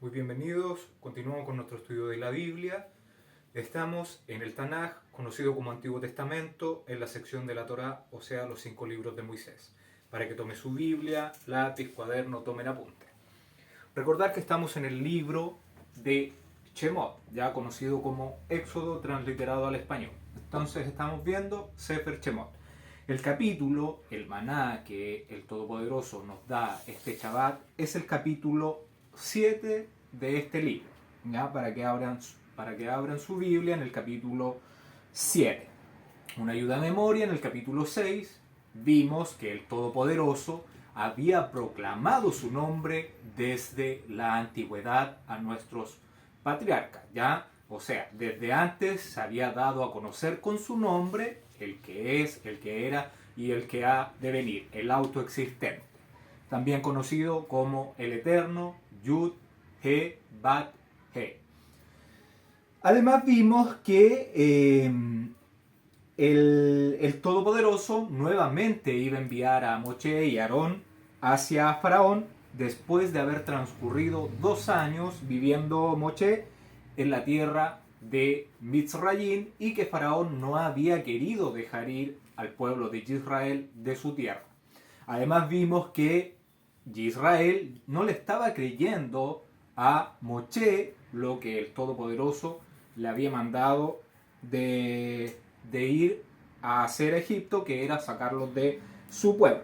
Muy bienvenidos, continuamos con nuestro estudio de la Biblia. Estamos en el Tanaj, conocido como Antiguo Testamento, en la sección de la Torá, o sea, los 5 libros de Moisés. Para que tome su Biblia, lápiz, cuaderno, tomen apunte. Recordar que estamos en el libro de Shemot, ya conocido como Éxodo transliterado al español. Entonces estamos viendo Sefer Shemot. El capítulo, el maná que el Todopoderoso nos da este Shabbat, es el capítulo 7 de este libro, ¿ya? Para que abran su Biblia en el capítulo 7. Una ayuda a memoria: en el capítulo 6 vimos que el Todopoderoso había proclamado su nombre desde la antigüedad a nuestros patriarcas, ¿ya? O sea, desde antes se había dado a conocer con su nombre el que es, el que era y el que ha de venir, el autoexistente, también conocido como el Eterno, Yud, He, Bat, He. Además vimos que el Todopoderoso nuevamente iba a enviar a Moshe y Aarón hacia Faraón después de haber transcurrido 2 años viviendo Moshe en la tierra de Mitzrayim y que Faraón no había querido dejar ir al pueblo de Israel de su tierra. Además vimos que Israel no le estaba creyendo a Moshe lo que el Todopoderoso le había mandado de ir a hacer a Egipto, que era sacarlos de su pueblo.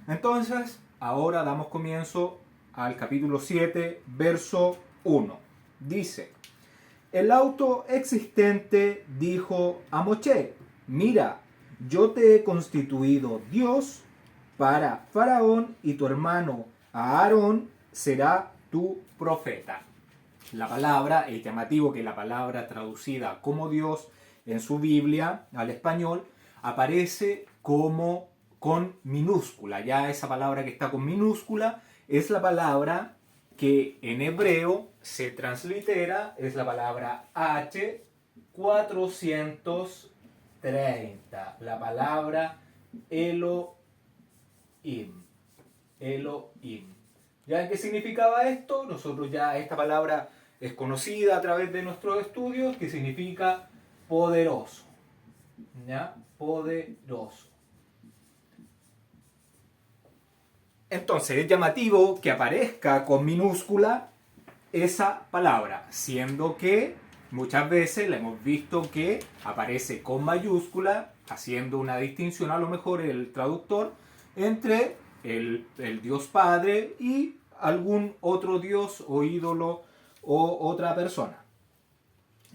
Entonces, ahora damos comienzo al capítulo 7, verso 1. Dice: el autoexistente dijo a Moshe: mira, yo te he constituido Dios para Faraón y tu hermano Aarón será tu profeta. La palabra, es llamativo que la palabra traducida como Dios en su Biblia al español aparece como con minúscula. Ya esa palabra que está con minúscula es la palabra que en hebreo se translitera, es la palabra H430, la palabra Elohim. Elohim. ¿Ya qué significaba esto? Nosotros ya esta palabra es conocida a través de nuestros estudios, que significa poderoso. ¿Ya? Poderoso. Entonces es llamativo que aparezca con minúscula esa palabra, siendo que muchas veces la hemos visto que aparece con mayúscula, haciendo una distinción a lo mejor el traductor entre el Dios Padre y algún otro Dios o ídolo o otra persona.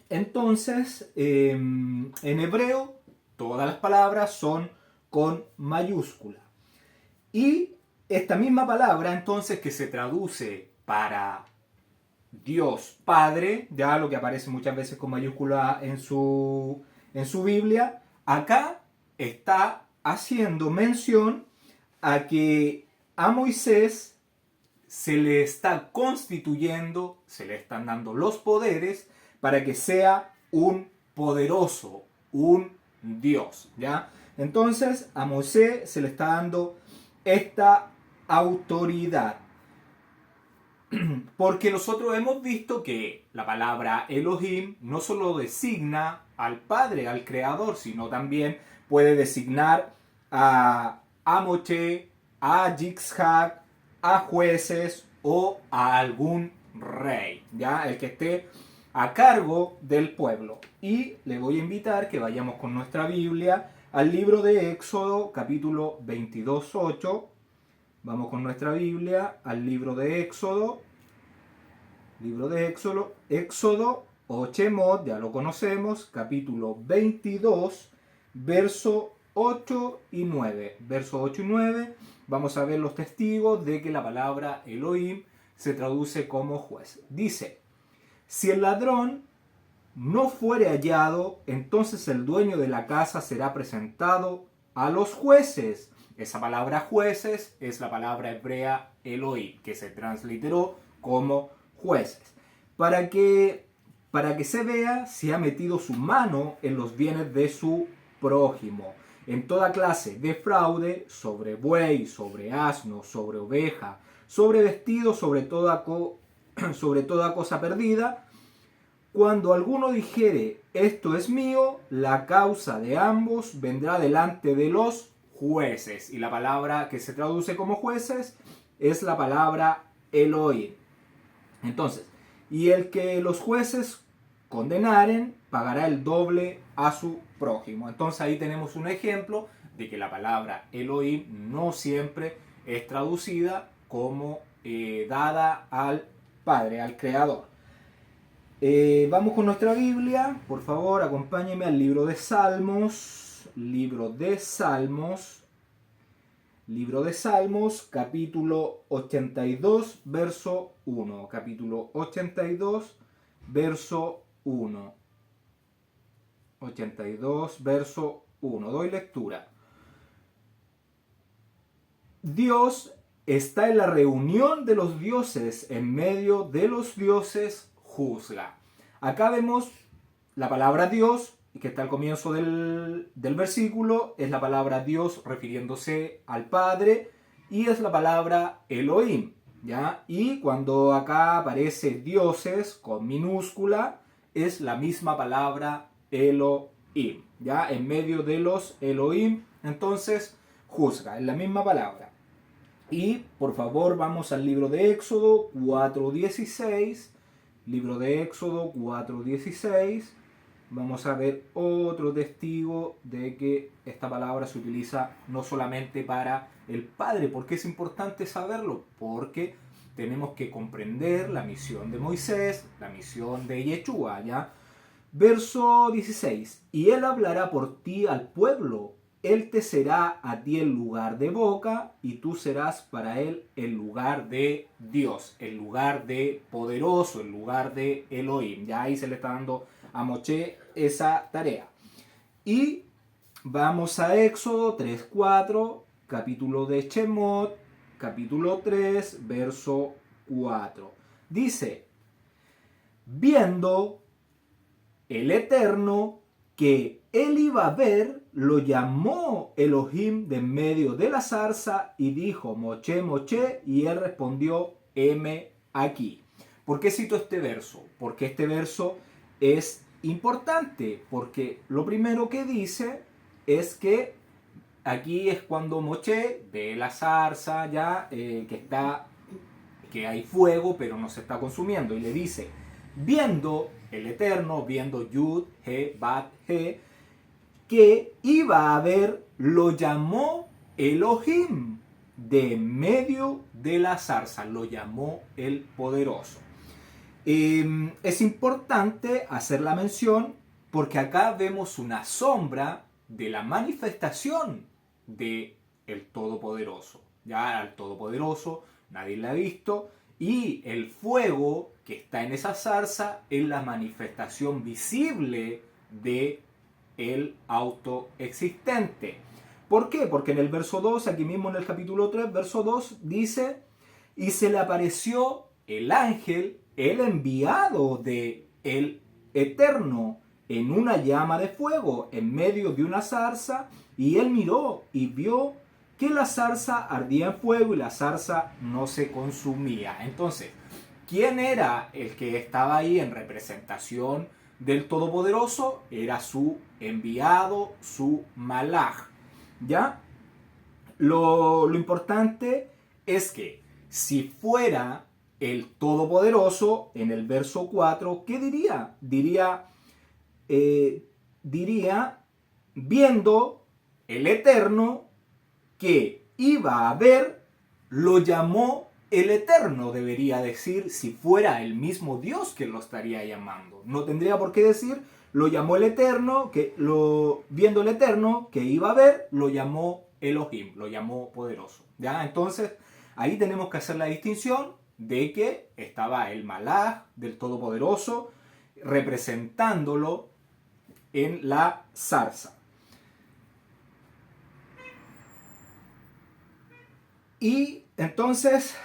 Entonces, en hebreo, todas las palabras son con mayúscula. Y esta misma palabra, entonces, que se traduce para Dios Padre, ya lo que aparece muchas veces con mayúscula en su Biblia, acá está haciendo mención a que a Moisés se le está constituyendo, se le están dando los poderes para que sea un poderoso, un Dios, ¿ya? Entonces a Moisés se le está dando esta autoridad. Porque nosotros hemos visto que la palabra Elohim no solo designa al Padre, al Creador, sino también puede designar a Moshe, a Yitzhak, a jueces o a algún rey, ¿ya? El que esté a cargo del pueblo. Y le voy a invitar que vayamos con nuestra Biblia al libro de Éxodo, capítulo 22:8. Vamos con nuestra Biblia al libro de Éxodo. Éxodo o Shemot, ya lo conocemos, capítulo 22, verso 8 y 9. Verso 8 y 9, vamos a ver los testigos de que la palabra Elohim se traduce como juez. Dice: si el ladrón no fuere hallado, entonces el dueño de la casa será presentado a los jueces. Esa palabra jueces es la palabra hebrea Elohim, que se transliteró como jueces. Para que se vea si ha metido su mano en los bienes de su prójimo, en toda clase de fraude, sobre buey, sobre asno, sobre oveja, sobre vestido, sobre toda sobre toda cosa perdida. Cuando alguno dijere, esto es mío, la causa de ambos vendrá delante de los jueces. Y la palabra que se traduce como jueces es la palabra Elohim. Entonces, y el que los jueces condenaren, pagará el doble a su prójimo. Entonces ahí tenemos un ejemplo de que la palabra Elohim no siempre es traducida como dada al Padre, al Creador. Vamos con nuestra Biblia, por favor, acompáñenme al libro de Salmos, capítulo 82, verso 1, capítulo 82, verso 1, 82, verso 1, doy lectura. Dios está en la reunión de los dioses, en medio de los dioses juzga. Acá vemos la palabra Dios, que está al comienzo del versículo, es la palabra Dios refiriéndose al Padre, y es la palabra Elohim, ¿ya? Y cuando acá aparece dioses con minúscula, es la misma palabra Elohim, ¿ya? En medio de los Elohim, entonces juzga, es la misma palabra. Y por favor vamos al libro de Éxodo 4:16. Libro de Éxodo 4:16. Vamos a ver otro testigo de que esta palabra se utiliza no solamente para el Padre. ¿Por qué es importante saberlo? Porque tenemos que comprender la misión de Moisés, la misión de Yeshua, ¿ya? Verso 16. Y él hablará por ti al pueblo. Él te será a ti el lugar de boca y tú serás para él el lugar de Dios, el lugar de poderoso, el lugar de Elohim. Ya ahí se le está dando a Moshe esa tarea. Y vamos a Éxodo 3:4, capítulo de Shemot, capítulo 3, verso 4. Dice, viendo el Eterno que él iba a ver, lo llamó Elohim de en medio de la zarza y dijo, Moshe, Moshe, y él respondió, heme aquí. ¿Por qué cito este verso? Porque este verso es importante, porque lo primero que dice es que aquí es cuando Moshe ve la zarza ya, que hay fuego, pero no se está consumiendo, y le dice, viendo el Eterno, viendo Yud, He, Bat, He, que iba a ver, lo llamó Elohim de medio de la zarza, lo llamó el poderoso. Es importante hacer la mención porque acá vemos una sombra de la manifestación de el Todopoderoso. Ya al Todopoderoso nadie le ha visto, y el fuego que está en esa zarza es la manifestación visible de el autoexistente. ¿Por qué? Porque en el verso 2, aquí mismo en el capítulo 3, verso 2, dice, y se le apareció el ángel, el enviado de el Eterno, en una llama de fuego, en medio de una zarza, y él miró y vio que la zarza ardía en fuego y la zarza no se consumía. Entonces, ¿quién era el que estaba ahí en representación del Todopoderoso? Era su enviado, su malaj. ¿Ya? Lo importante es que si fuera el Todopoderoso, en el verso 4, ¿qué diría? Diría, viendo el Eterno que iba a ver, lo llamó el Eterno, debería decir, si fuera el mismo Dios que lo estaría llamando. No tendría por qué decir, lo llamó el Eterno, viendo el Eterno que iba a ver, lo llamó Elohim, lo llamó poderoso. ¿Ya? Entonces, ahí tenemos que hacer la distinción de que estaba el malaj del Todopoderoso representándolo en la zarza. Y entonces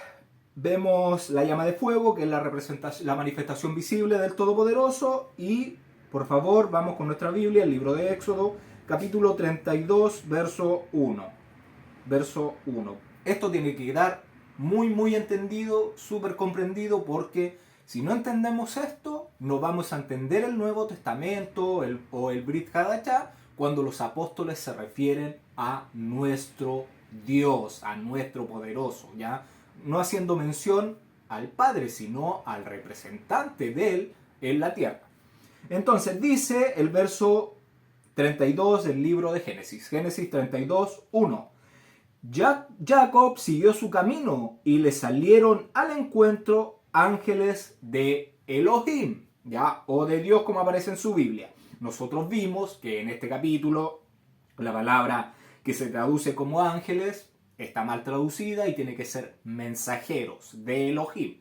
vemos la llama de fuego, que es la manifestación visible del Todopoderoso. Y por favor, vamos con nuestra Biblia, el libro de Éxodo, capítulo 32, verso 1. Verso 1. Esto tiene que quedar muy entendido, súper comprendido, porque si no entendemos esto, no vamos a entender el Nuevo Testamento o el Brit Hadashah cuando los apóstoles se refieren a nuestro Dios, a nuestro poderoso, ¿ya? No haciendo mención al Padre, sino al representante de Él en la tierra. Entonces dice el verso 32 del libro de Génesis, Génesis 32, 1. Jacob siguió su camino y le salieron al encuentro ángeles de Elohim, ¿ya? O de Dios, como aparece en su Biblia. Nosotros vimos que en este capítulo la palabra que se traduce como ángeles está mal traducida y tiene que ser mensajeros de Elohim.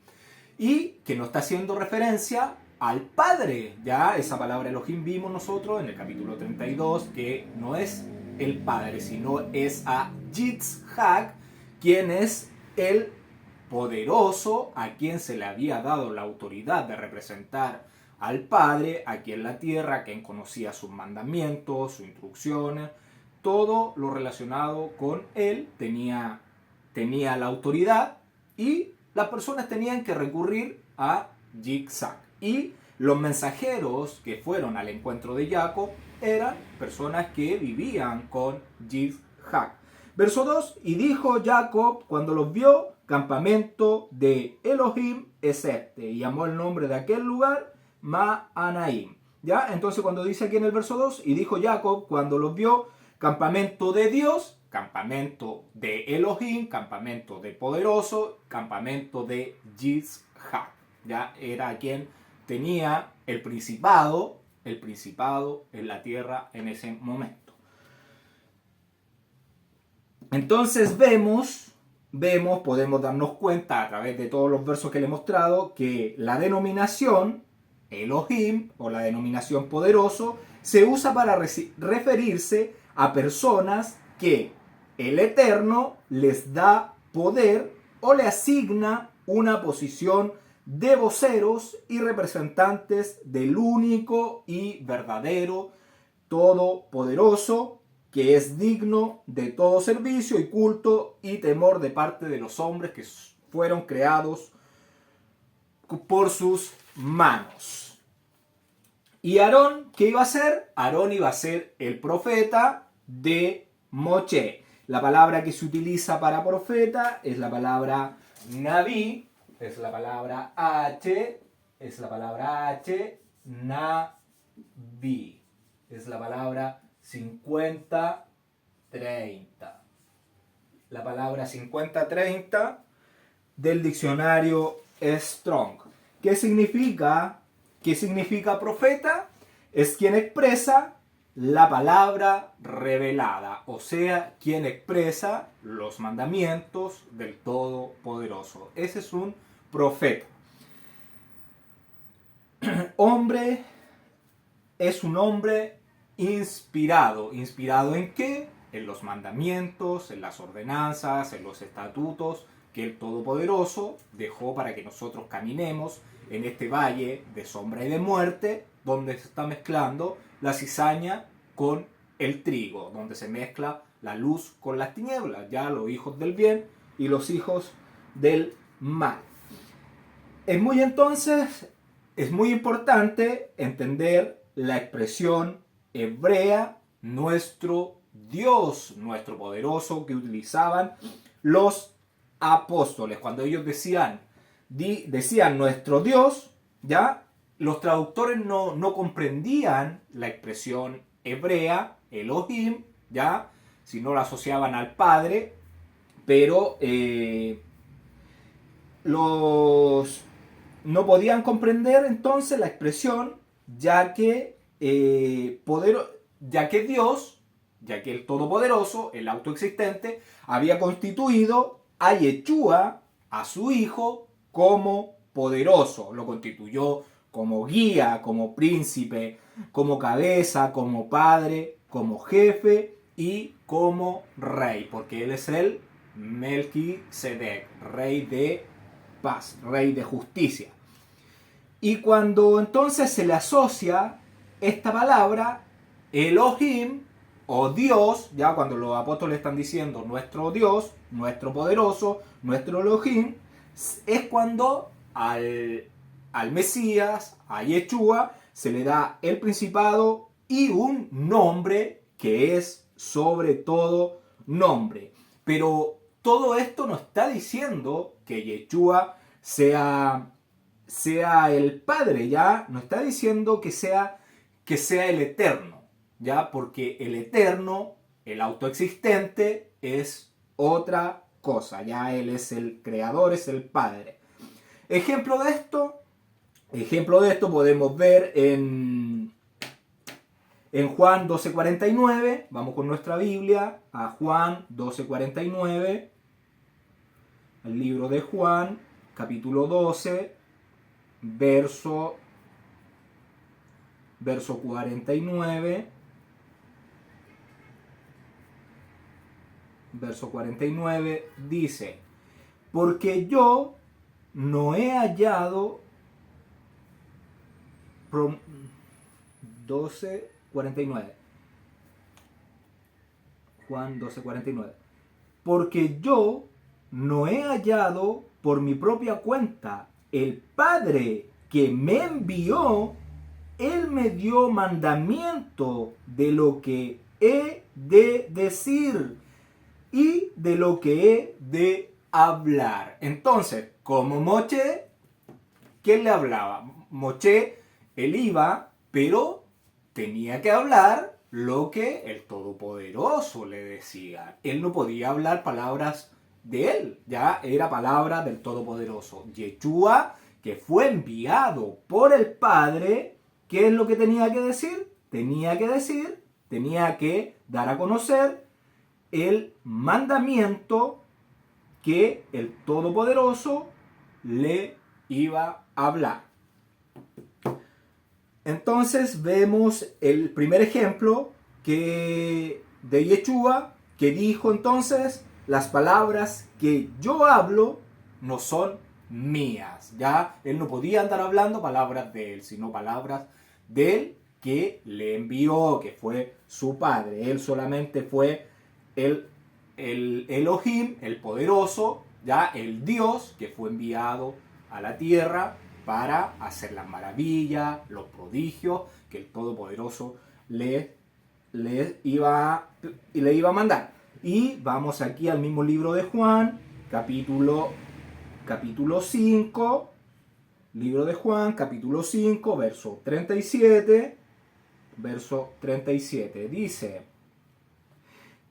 Y que no está haciendo referencia al Padre, ya esa palabra Elohim vimos nosotros en el capítulo 32 que no es el Padre, sino es a Yitzhak, quien es el poderoso, a quien se le había dado la autoridad de representar al Padre aquí en la tierra, a quien conocía sus mandamientos, sus instrucciones, todo lo relacionado con él tenía la autoridad y las personas tenían que recurrir a Yitzhak. Y los mensajeros que fueron al encuentro de Jacob eran personas que vivían con Yitzhak. Verso 2, y dijo Jacob cuando los vio, campamento de Elohim es este, y llamó el nombre de aquel lugar Mahanaim. ¿Ya? Entonces cuando dice aquí en el verso 2, y dijo Jacob cuando los vio, campamento de Dios, campamento de Elohim, campamento de poderoso, campamento de Yitzhak. Ya era quien tenía el principado en la tierra en ese momento. Entonces podemos darnos cuenta a través de todos los versos que le he mostrado que la denominación Elohim o la denominación poderoso se usa para referirse a personas que el Eterno les da poder o le asigna una posición de voceros y representantes del único y verdadero todopoderoso, que es digno de todo servicio y culto y temor de parte de los hombres que fueron creados por sus manos. ¿Y Aarón qué iba a ser? Aarón iba a ser el profeta de Moshe. La palabra que se utiliza para profeta es la palabra Naví, es la palabra H, Naví. Es la palabra 50-30. La palabra 50-30 del diccionario Strong. ¿Qué significa? ¿Qué significa profeta? Es quien expresa la palabra revelada, o sea, quien expresa los mandamientos del Todopoderoso. Ese es un profeta. Hombre es un hombre inspirado. ¿Inspirado en qué? En los mandamientos, en las ordenanzas, en los estatutos que el Todopoderoso dejó para que nosotros caminemos en este valle de sombra y de muerte, donde se está mezclando la cizaña con el trigo, donde se mezcla la luz con las tinieblas, ya los hijos del bien y los hijos del mal. Es muy importante entender la expresión hebrea, nuestro Dios, nuestro poderoso, que utilizaban los apóstoles. Cuando ellos decían nuestro Dios, ¿ya? Los traductores no comprendían la expresión hebrea, Elohim, ¿ya? Si no la asociaban al Padre, pero no podían comprender entonces la expresión, ya que Dios, ya que el Todopoderoso, el autoexistente, había constituido a Yeshua, a su Hijo, como poderoso. Lo constituyó como guía, como príncipe, como cabeza, como padre, como jefe y como rey, porque él es el Melquisedec, rey de paz, rey de justicia. Y cuando entonces se le asocia esta palabra, Elohim, o Dios, ya cuando los apóstoles están diciendo nuestro Dios, nuestro poderoso, nuestro Elohim, es cuando al Mesías, a Yeshua, se le da el principado y un nombre que es sobre todo nombre. Pero todo esto no está diciendo que Yeshua sea el Padre, ya no está diciendo que sea el Eterno, ya, porque el Eterno, el autoexistente, es otra cosa, ya él es el creador, es el Padre. Ejemplo de esto podemos ver en Juan 12:49, vamos con nuestra Biblia a Juan 12:49, el libro de Juan, capítulo 12, verso 49, verso 49 dice: porque yo no he hallado 12:49, Juan 12:49, porque yo no he hallado por mi propia cuenta. El Padre que me envió, Él me dio mandamiento de lo que he de decir y de lo que he de hablar. Entonces, como Moshe, ¿quién le hablaba? Moshe, él iba, pero tenía que hablar lo que el Todopoderoso le decía. Él no podía hablar palabras de él, ya era palabra del Todopoderoso. Yeshua, que fue enviado por el Padre, ¿qué es lo que tenía que decir? Tenía que dar a conocer el mandamiento que el Todopoderoso le iba a hablar. Entonces vemos el primer ejemplo de Yeshua, que dijo entonces: las palabras que yo hablo no son mías. Ya él no podía andar hablando palabras de él, sino palabras del que le envió, que fue su Padre. Él solamente fue el Elohim, el poderoso, ya el Dios que fue enviado a la tierra para hacer las maravillas, los prodigios que el Todopoderoso le iba a mandar. Y vamos aquí al mismo libro de Juan, capítulo 5, libro de Juan, capítulo 5, verso 37, dice: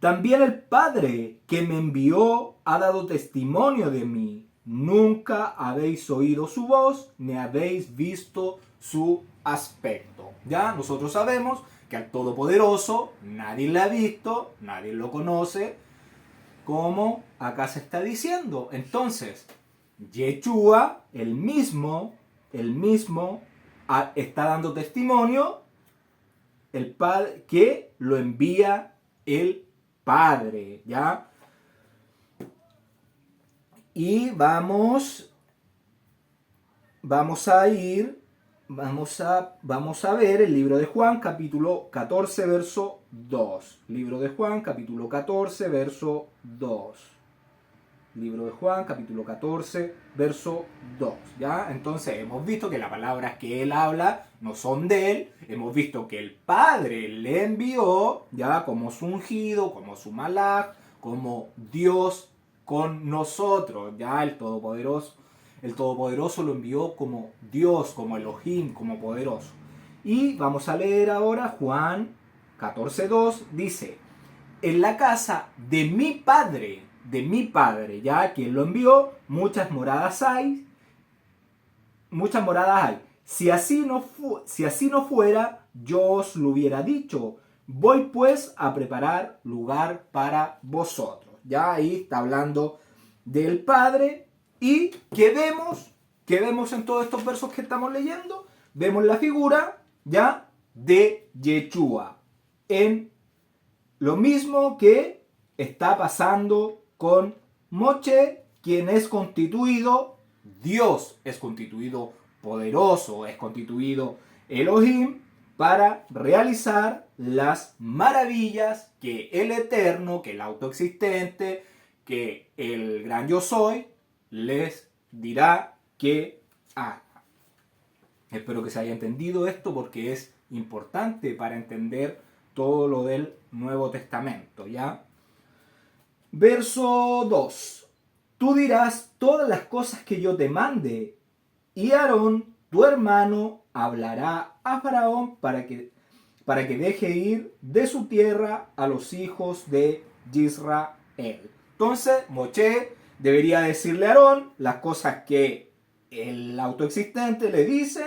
también el Padre que me envió ha dado testimonio de mí. Nunca habéis oído su voz, ni habéis visto su aspecto. Ya nosotros sabemos que al Todopoderoso nadie le ha visto, nadie lo conoce, como acá se está diciendo. Entonces, Yeshua, el mismo está dando testimonio, el Padre, que lo envía el Padre, ¿ya? Y vamos a ver el libro de Juan, capítulo 14, verso 2. Libro de Juan, capítulo 14, verso 2. Libro de Juan, capítulo 14, verso 2. ¿Ya? Entonces hemos visto que las palabras que él habla no son de él. Hemos visto que el Padre le envió, ya, como su ungido, como su malach, como Dios con nosotros. Ya el Todopoderoso lo envió como Dios, como Elohim, como poderoso. Y vamos a leer ahora Juan 14:2. Dice: en la casa de mi Padre, ya quien lo envió, muchas moradas hay. Si así no fuera, yo os lo hubiera dicho. Voy pues a preparar lugar para vosotros. Ya ahí está hablando del Padre. ¿Y qué vemos? ¿Qué vemos en todos estos versos que estamos leyendo? Vemos la figura, ya, de Yeshua. En lo mismo que está pasando con Moshe, quien es constituido Dios, es constituido poderoso, es constituido Elohim, para realizar las maravillas que el Eterno, que el autoexistente, que el gran yo soy, les dirá que haga. Espero que se haya entendido esto porque es importante para entender todo lo del Nuevo Testamento, ¿ya? Verso 2. Tú dirás todas las cosas que yo te mande, y Aarón, tu hermano, hablará a Faraón para que deje ir de su tierra a los hijos de Israel. Entonces, Moshe debería decirle a Aarón las cosas que el autoexistente le dice,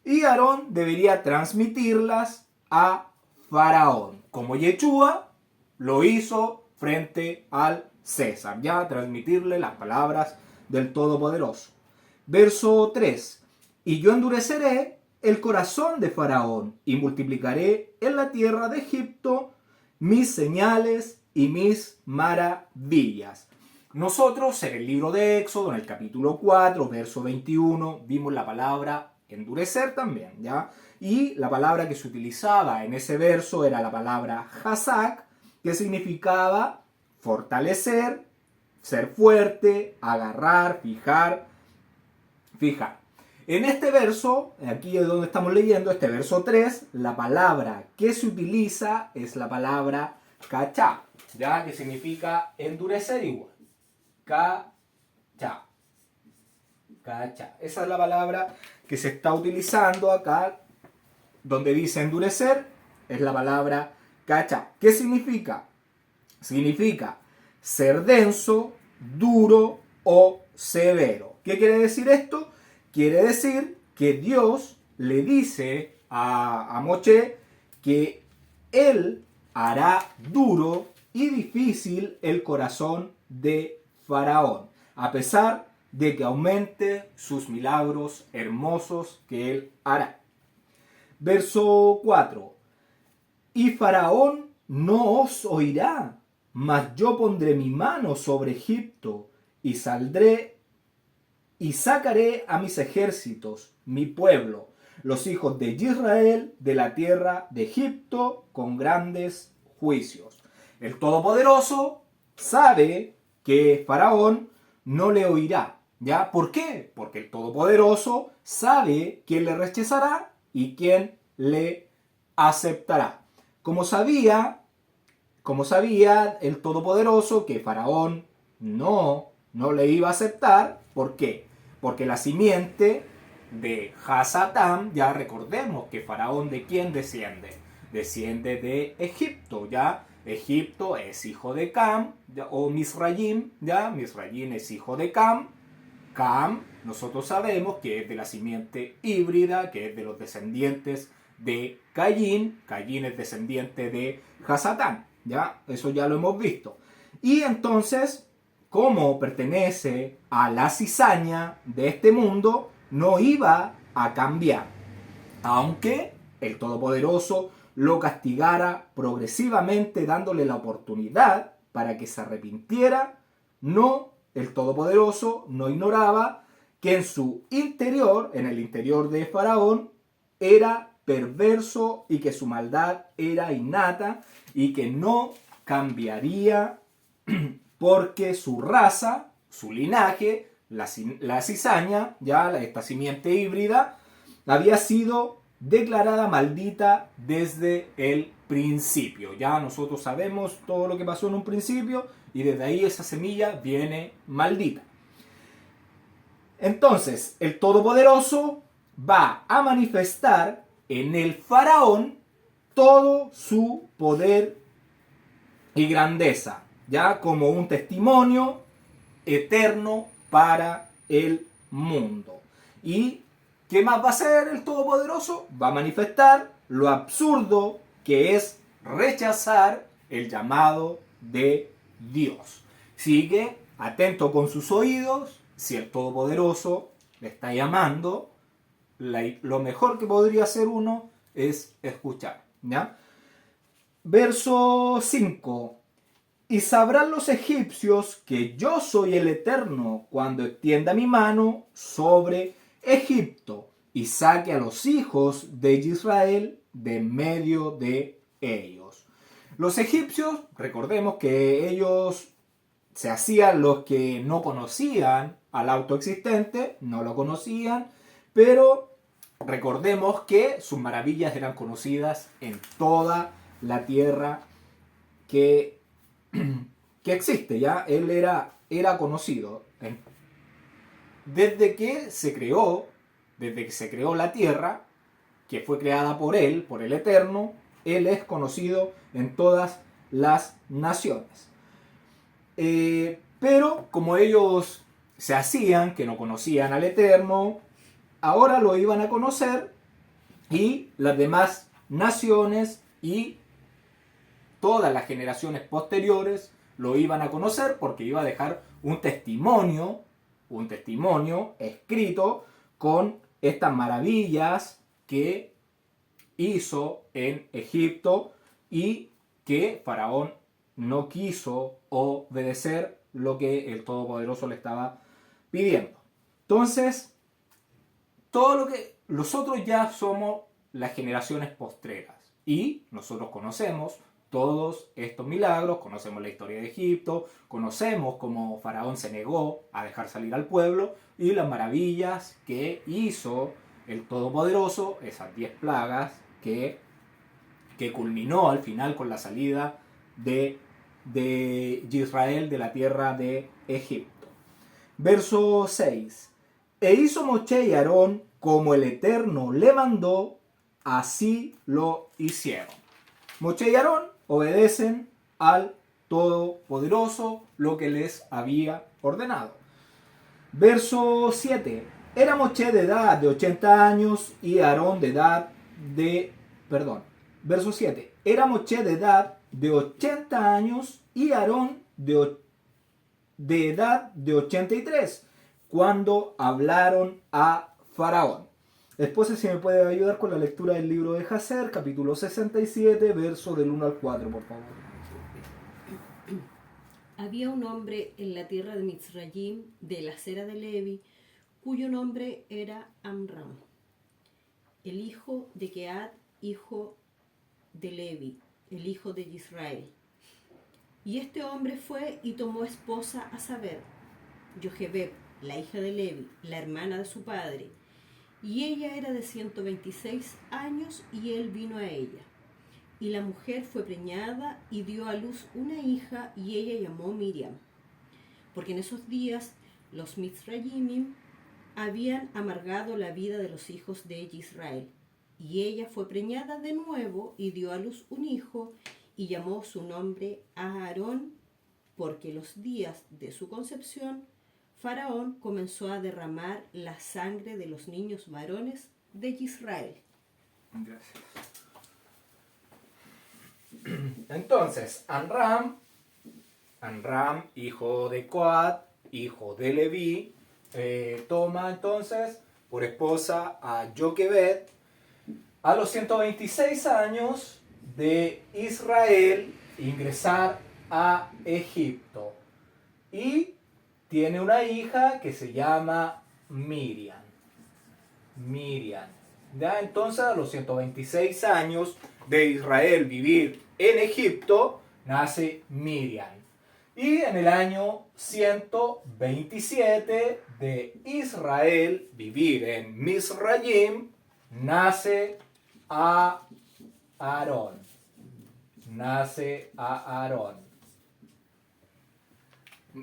y Aarón debería transmitirlas a Faraón, como Yeshua lo hizo frente al César, ya transmitirle las palabras del Todopoderoso. Verso 3. Y yo endureceré el corazón de Faraón y multiplicaré en la tierra de Egipto mis señales y mis maravillas. Nosotros en el libro de Éxodo, en el capítulo 4, verso 21, vimos la palabra endurecer también, ¿ya? Y la palabra que se utilizaba en ese verso era la palabra hazak, que significaba fortalecer, ser fuerte, agarrar, fijar. En este verso, aquí es donde estamos leyendo, este verso 3, la palabra que se utiliza es la palabra kachá, ¿ya? Que significa endurecer igual. Kachá. Kachá. Esa es la palabra que se está utilizando acá, donde dice endurecer, es la palabra kachá. ¿Qué significa? Significa ser denso, duro o severo. ¿Qué quiere decir esto? Quiere decir que Dios le dice a Moshe que él hará duro y difícil el corazón de Faraón, a pesar de que aumente sus milagros hermosos que él hará. Verso 4. Y Faraón no os oirá, mas yo pondré mi mano sobre Egipto y saldré y sacaré a mis ejércitos, mi pueblo, los hijos de Israel, de la tierra de Egipto, con grandes juicios. El Todopoderoso sabe que Faraón no le oirá, ¿ya? ¿Por qué? Porque el Todopoderoso sabe quién le rechazará y quién le aceptará. Como sabía el Todopoderoso que Faraón no le iba a aceptar, ¿por qué? Porque la simiente de Hasatam, ya recordemos que Faraón ¿de quién desciende? Desciende de Egipto, ¿ya? Egipto es hijo de Cam, o Misrayim, ¿ya? Misrayim es hijo de Cam. Cam, nosotros sabemos que es de la simiente híbrida, que es de los descendientes de Caín. Caín es descendiente de Hasatam, ¿ya? Eso ya lo hemos visto. Y entonces, como pertenece a la cizaña de este mundo, no iba a cambiar, aunque el Todopoderoso lo castigara progresivamente dándole la oportunidad para que se arrepintiera. No, el Todopoderoso no ignoraba que en su interior, en el interior de Faraón, era perverso y que su maldad era innata y que no cambiaría porque su raza, su linaje, la cizaña, ya esta simiente híbrida, había sido declarada maldita desde el principio. Ya nosotros sabemos todo lo que pasó en un principio y desde ahí esa semilla viene maldita. Entonces, el Todopoderoso va a manifestar en el Faraón todo su poder y grandeza, ya como un testimonio eterno para el mundo. ¿Y qué más va a hacer el Todopoderoso? Va a manifestar lo absurdo que es rechazar el llamado de Dios. Sigue atento con sus oídos. Si el Todopoderoso le está llamando, lo mejor que podría hacer uno es escuchar, ¿ya? Verso 5. Y sabrán los egipcios que yo soy el Eterno cuando extienda mi mano sobre Egipto y saque a los hijos de Israel de en medio de ellos. Los egipcios, recordemos que ellos se hacían los que no conocían al autoexistente, no lo conocían, pero recordemos que sus maravillas eran conocidas en toda la tierra que existe, ya él era conocido. Desde que se creó la tierra, que fue creada por él, por el Eterno, él es conocido en todas las naciones. Pero como ellos se hacían que no conocían al Eterno, ahora lo iban a conocer, y las demás naciones y todas las generaciones posteriores lo iban a conocer, porque iba a dejar un testimonio escrito con estas maravillas que hizo en Egipto, y que Faraón no quiso obedecer lo que el Todopoderoso le estaba pidiendo. Entonces, todo lo que nosotros ya somos las generaciones postreras, y nosotros conocemos todos estos milagros, conocemos la historia de Egipto, conocemos cómo Faraón se negó a dejar salir al pueblo y las maravillas que hizo el Todopoderoso, esas 10 plagas que culminó al final con la salida de Israel de la tierra de Egipto. Verso 6. E hizo Moshe y Aarón como el Eterno le mandó, así lo hicieron. Moshe y Aarón obedecen al Todopoderoso lo que les había ordenado. Verso 7. Era Moshe de edad de 80 años y Aarón de edad de... Verso 7. Era Moshe de edad de 80 años y Aarón de edad de 83, cuando hablaron a Faraón. Esposa, si me puede ayudar con la lectura del libro de Jacer, capítulo 67, verso del 1 al 4, por favor. Había un hombre en la tierra de Mitzrayim, de la acera de Levi, cuyo nombre era Amram, el hijo de Kehat, hijo de Levi, el hijo de Israel. Y este hombre fue y tomó esposa, a saber, Jochebed, la hija de Levi, la hermana de su padre, y ella era de 126 años, y él vino a ella. Y la mujer fue preñada y dio a luz una hija, y ella llamó Miriam, porque en esos días los Mitzrayimim habían amargado la vida de los hijos de Israel. Y ella fue preñada de nuevo y dio a luz un hijo, y llamó su nombre Aarón, porque los días de su concepción Faraón comenzó a derramar la sangre de los niños varones de Israel. Gracias. Entonces, Amram, hijo de Coat, hijo de Leví, toma entonces por esposa a Jochebed a los 126 años de Israel, ingresar a Egipto, y tiene una hija que se llama Miriam. Ya entonces, a los 126 años de Israel vivir en Egipto, nace Miriam. Y en el año 127 de Israel vivir en Mizrayim, nace a Aarón.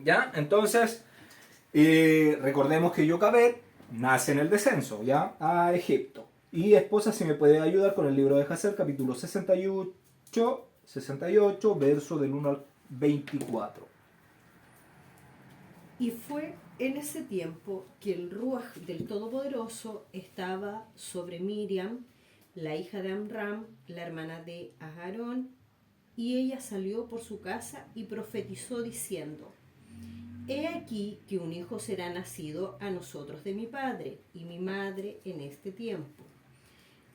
¿Ya? Entonces, recordemos que Jochebed nace en el descenso, ¿ya? A Egipto. Y esposa, si me puede ayudar con el libro de Jacer, capítulo 68, verso del 1 al 24. Y fue en ese tiempo que el Ruaj del Todopoderoso estaba sobre Miriam, la hija de Amram, la hermana de Aarón, y ella salió por su casa y profetizó diciendo: He aquí que un hijo será nacido a nosotros de mi padre y mi madre en este tiempo,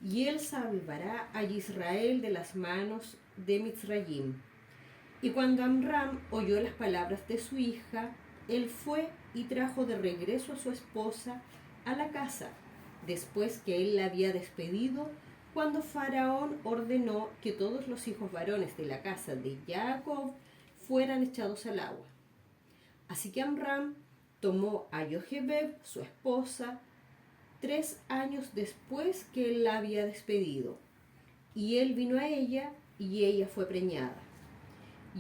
y él salvará a Israel de las manos de Mitzrayim. Y cuando Amram oyó las palabras de su hija, él fue y trajo de regreso a su esposa a la casa, después que él la había despedido cuando Faraón ordenó que todos los hijos varones de la casa de Jacob fueran echados al agua. Así que Amram tomó a Jochebed, su esposa, 3 años después que él la había despedido, y él vino a ella, y ella fue preñada.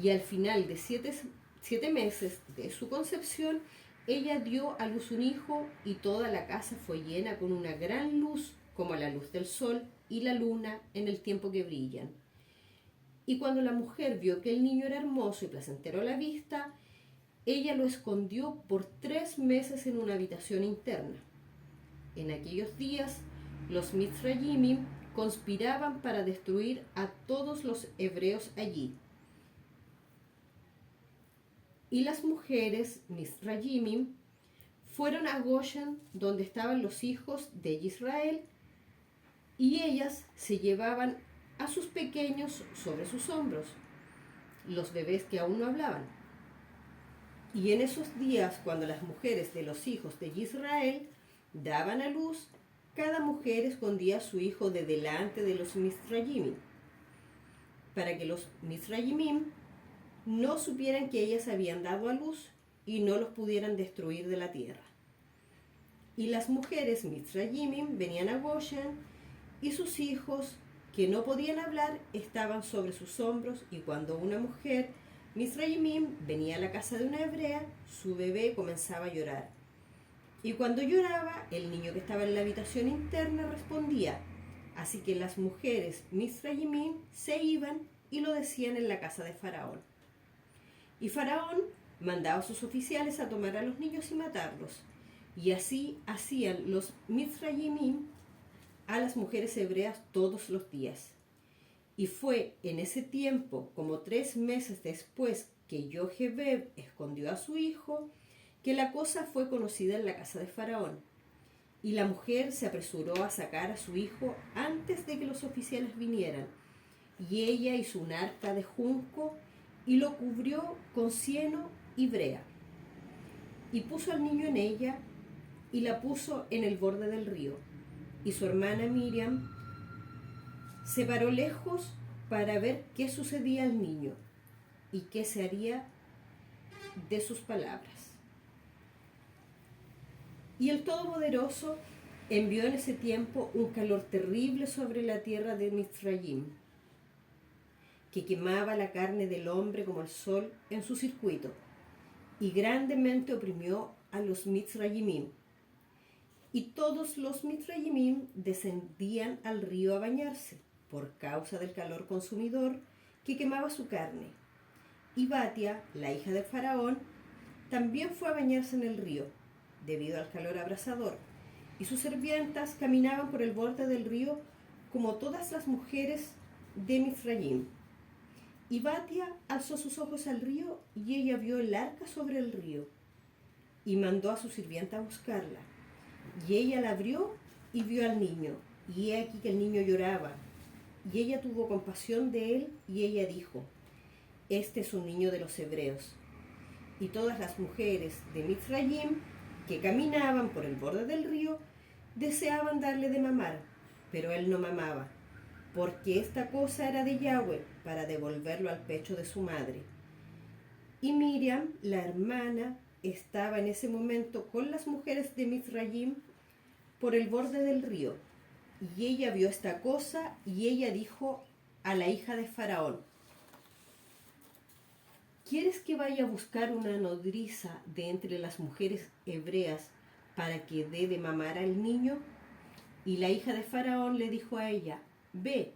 Y al final de 7 meses de su concepción, ella dio a luz un hijo, y toda la casa fue llena con una gran luz, como la luz del sol y la luna en el tiempo que brillan. Y cuando la mujer vio que el niño era hermoso y placentero a la vista, ella lo escondió por 3 meses en una habitación interna. En aquellos días, los Mizrayimim conspiraban para destruir a todos los hebreos allí. Y las mujeres Mizrayimim fueron a Goshen, donde estaban los hijos de Israel, y ellas se llevaban a sus pequeños sobre sus hombros, los bebés que aún no hablaban. Y en esos días, cuando las mujeres de los hijos de Israel daban a luz, cada mujer escondía a su hijo de delante de los Mizrayimim, para que los Mizrayimim no supieran que ellas habían dado a luz y no los pudieran destruir de la tierra. Y las mujeres Mizrayimim venían a Goshen, y sus hijos, que no podían hablar, estaban sobre sus hombros, y cuando una mujer Mizrayimim venía a la casa de una hebrea, su bebé comenzaba a llorar. Y cuando lloraba, el niño que estaba en la habitación interna respondía. Así que las mujeres Mizrayimim se iban y lo decían en la casa de Faraón. Y Faraón mandaba a sus oficiales a tomar a los niños y matarlos. Y así hacían los Mizrayimim a las mujeres hebreas todos los días. Y fue en ese tiempo, como 3 meses después que Jochebed escondió a su hijo, que la cosa fue conocida en la casa de Faraón. Y la mujer se apresuró a sacar a su hijo antes de que los oficiales vinieran. Y ella hizo un arca de junco y lo cubrió con cieno y brea. Y puso al niño en ella y la puso en el borde del río. Y su hermana Miriam se paró lejos para ver qué sucedía al niño y qué se haría de sus palabras. Y el Todopoderoso envió en ese tiempo un calor terrible sobre la tierra de Mizrayim, que quemaba la carne del hombre como el sol en su circuito, y grandemente oprimió a los Mizrayimim. Y todos los Mizrayimim descendían al río a bañarse, por causa del calor consumidor que quemaba su carne. Y Batia, la hija de Faraón, también fue a bañarse en el río, debido al calor abrasador, y sus sirvientas caminaban por el borde del río como todas las mujeres de Mizrayim. Y Batia alzó sus ojos al río, y ella vio el arca sobre el río, y mandó a su sirvienta a buscarla. Y ella la abrió y vio al niño, y he aquí que el niño lloraba. Y ella tuvo compasión de él, y ella dijo: este es un niño de los hebreos. Y todas las mujeres de Mizrayim que caminaban por el borde del río deseaban darle de mamar, pero él no mamaba, porque esta cosa era de Yahweh, para devolverlo al pecho de su madre. Y Miriam, la hermana, estaba en ese momento con las mujeres de Mizrayim por el borde del río. Y ella vio esta cosa, y ella dijo a la hija de Faraón: ¿quieres que vaya a buscar una nodriza de entre las mujeres hebreas para que dé de mamar al niño? Y la hija de Faraón le dijo a ella: ve.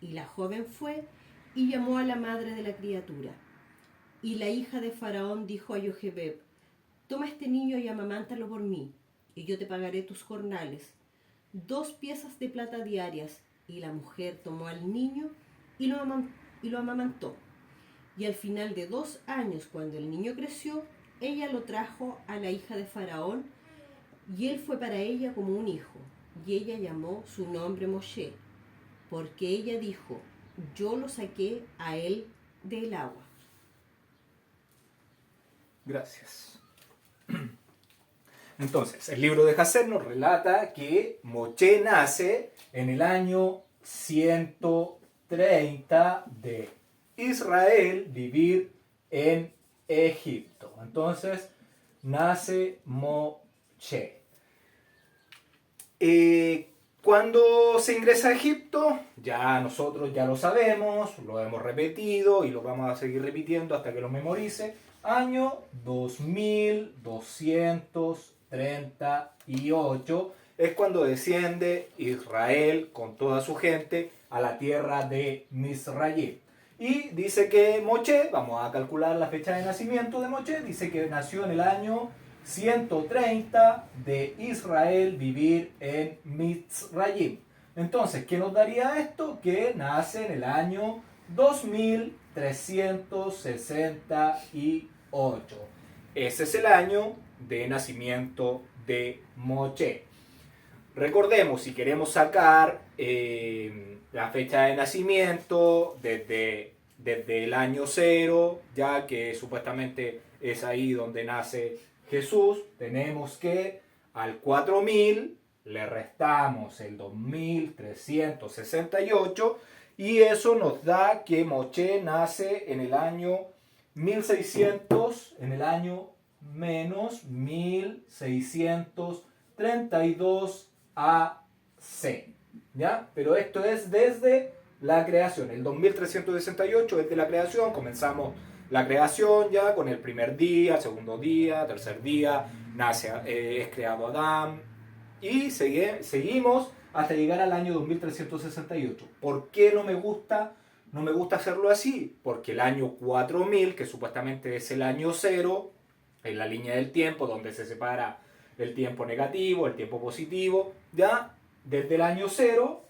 Y la joven fue y llamó a la madre de la criatura. Y la hija de Faraón dijo a Jochebed: toma este niño y amamántalo por mí, y yo te pagaré tus jornales, 2 piezas de plata diarias. Y la mujer tomó al niño y lo amamantó. Y al final de 2 años, cuando el niño creció, ella lo trajo a la hija de Faraón, y él fue para ella como un hijo. Y ella llamó su nombre Moshe, porque ella dijo: yo lo saqué a él del agua. Gracias. Entonces, el libro de Hazer nos relata que Moshe nace en el año 130 de Israel vivir en Egipto. Entonces, nace Moshe. Cuando se ingresa a Egipto, ya nosotros ya lo sabemos, lo hemos repetido y lo vamos a seguir repitiendo hasta que lo memorice. Año 2238 es cuando desciende Israel con toda su gente a la tierra de Misrayim. Y dice que Moshe, vamos a calcular la fecha de nacimiento de Moshe, dice que nació en el año 130 de Israel vivir en Mitzrayim. Entonces, ¿qué nos daría esto? Que nace en el año 2368. Ese es el año de nacimiento de Moshe. Recordemos, si queremos sacar la fecha de nacimiento desde el año 0, ya que supuestamente es ahí donde nace Jesús, tenemos que al 4000 le restamos el 2368 y eso nos da que Moshe nace en el año 1600, en el año menos 1632 AC. ¿Ya? Pero esto es desde la creación. El 2368 es de la creación, comenzamos la creación ya con el primer día, segundo día, tercer día, nace, es creado Adán y seguimos hasta llegar al año 2368. ¿Por qué no me gusta hacerlo así? Porque el año 4000, que supuestamente es el año 0, en la línea del tiempo donde se separa el tiempo negativo, el tiempo positivo, ya desde el año 0,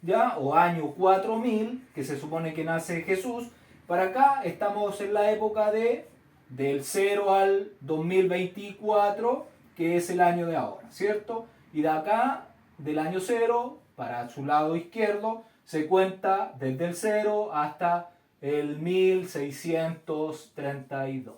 ya, o año 4000, que se supone que nace Jesús, para acá estamos en la época del 0 al 2024, que es el año de ahora, ¿cierto? Y de acá, del año 0, para su lado izquierdo, se cuenta desde el 0 hasta el 1632.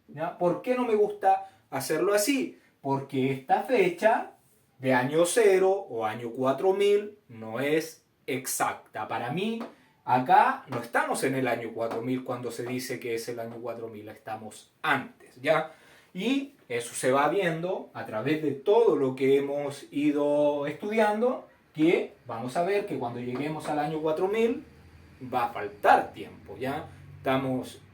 ¿Ya? ¿Por qué no me gusta hacerlo así? Porque esta fecha de año 0 o año 4000 no es exacta. Para mí, acá no estamos en el año 4000 cuando se dice que es el año 4000, estamos antes, ¿ya? Y eso se va viendo a través de todo lo que hemos ido estudiando, que vamos a ver que cuando lleguemos al año 4000 va a faltar tiempo, ¿ya?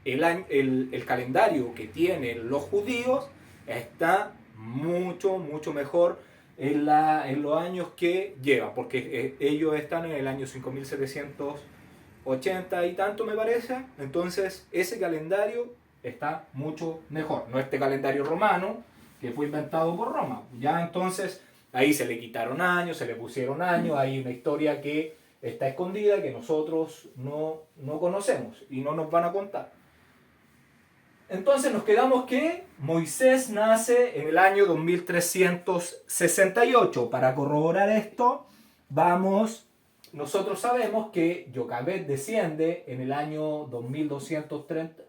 El calendario que tienen los judíos está mucho mejor en los años que llevan, porque ellos están en el año 5780 y tanto me parece. Entonces ese calendario está mucho mejor, no este calendario romano que fue inventado por Roma, ya. Entonces ahí se le quitaron años, se le pusieron años, hay una historia que está escondida que nosotros no conocemos y no nos van a contar. Entonces nos quedamos que Moisés nace en el año 2368. Para corroborar esto, nosotros sabemos que Jocabet desciende en el año 2230.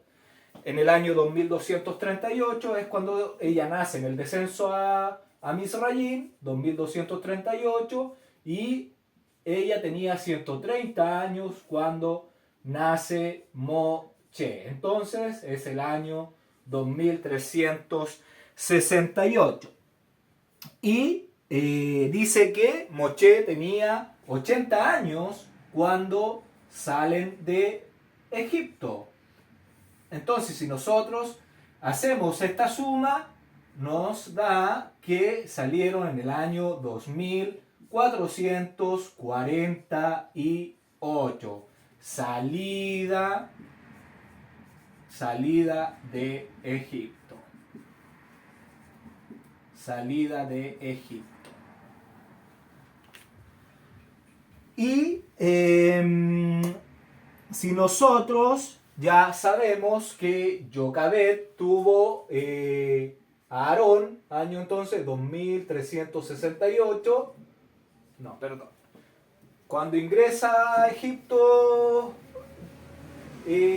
En el año 2238 es cuando ella nace en el descenso a Misrayim, 2238, y ella tenía 130 años cuando nace Moshe. Entonces es el año 2368. Y dice que Moshe tenía 80 años cuando salen de Egipto. Entonces, si nosotros hacemos esta suma, nos da que salieron en el año 2448. Salida de Egipto. Salida de Egipto. Y si nosotros ya sabemos que Jocabet tuvo a Aarón, año entonces 2368. No, perdón. Cuando ingresa a Egipto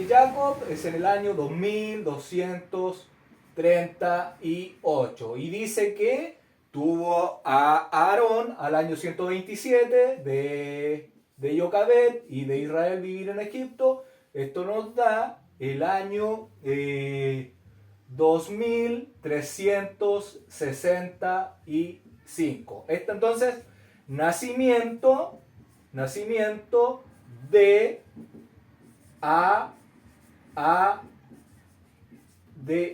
Jacob es en el año 2238. Y dice que tuvo a Aarón al año 127 de Yocabed y de Israel vivir en Egipto. Esto nos da el año 2365. Esto entonces, nacimiento de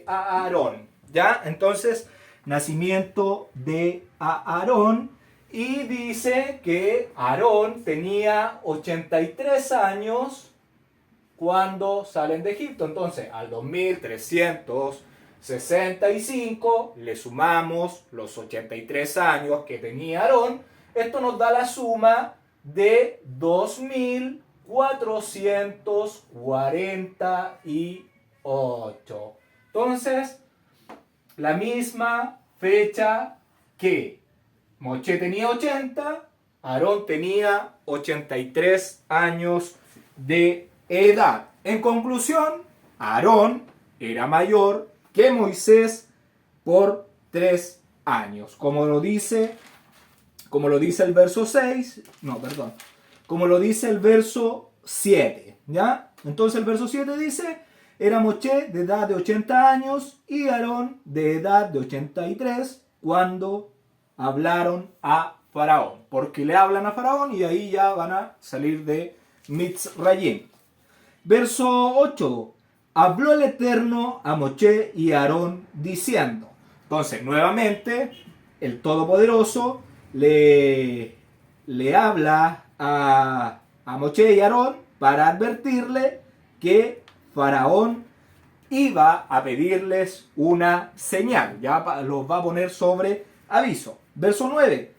Aarón. ¿Ya? Entonces, nacimiento de Aarón. Y dice que Aarón tenía 83 años cuando salen de Egipto. Entonces, al 2365 le sumamos los 83 años que tenía Aarón. Esto nos da la suma de 2448. Entonces, la misma fecha que Moshe tenía 80, Aarón tenía 83 años de edad. En conclusión, Aarón era mayor que Moisés por 3 años. Como lo dice el verso 6, como lo dice el verso 7, ¿ya? Entonces el verso 7 dice, era Moshe de edad de 80 años y Aarón de edad de 83 cuando hablaron a Faraón. Porque le hablan a Faraón y ahí ya van a salir de Mitzrayim. Verso 8. Habló el Eterno a Moshe y a Aarón diciendo. Entonces, nuevamente, el Todopoderoso le habla a Moshe y a Aarón para advertirle que Faraón iba a pedirles una señal. Ya los va a poner sobre aviso. Verso 9.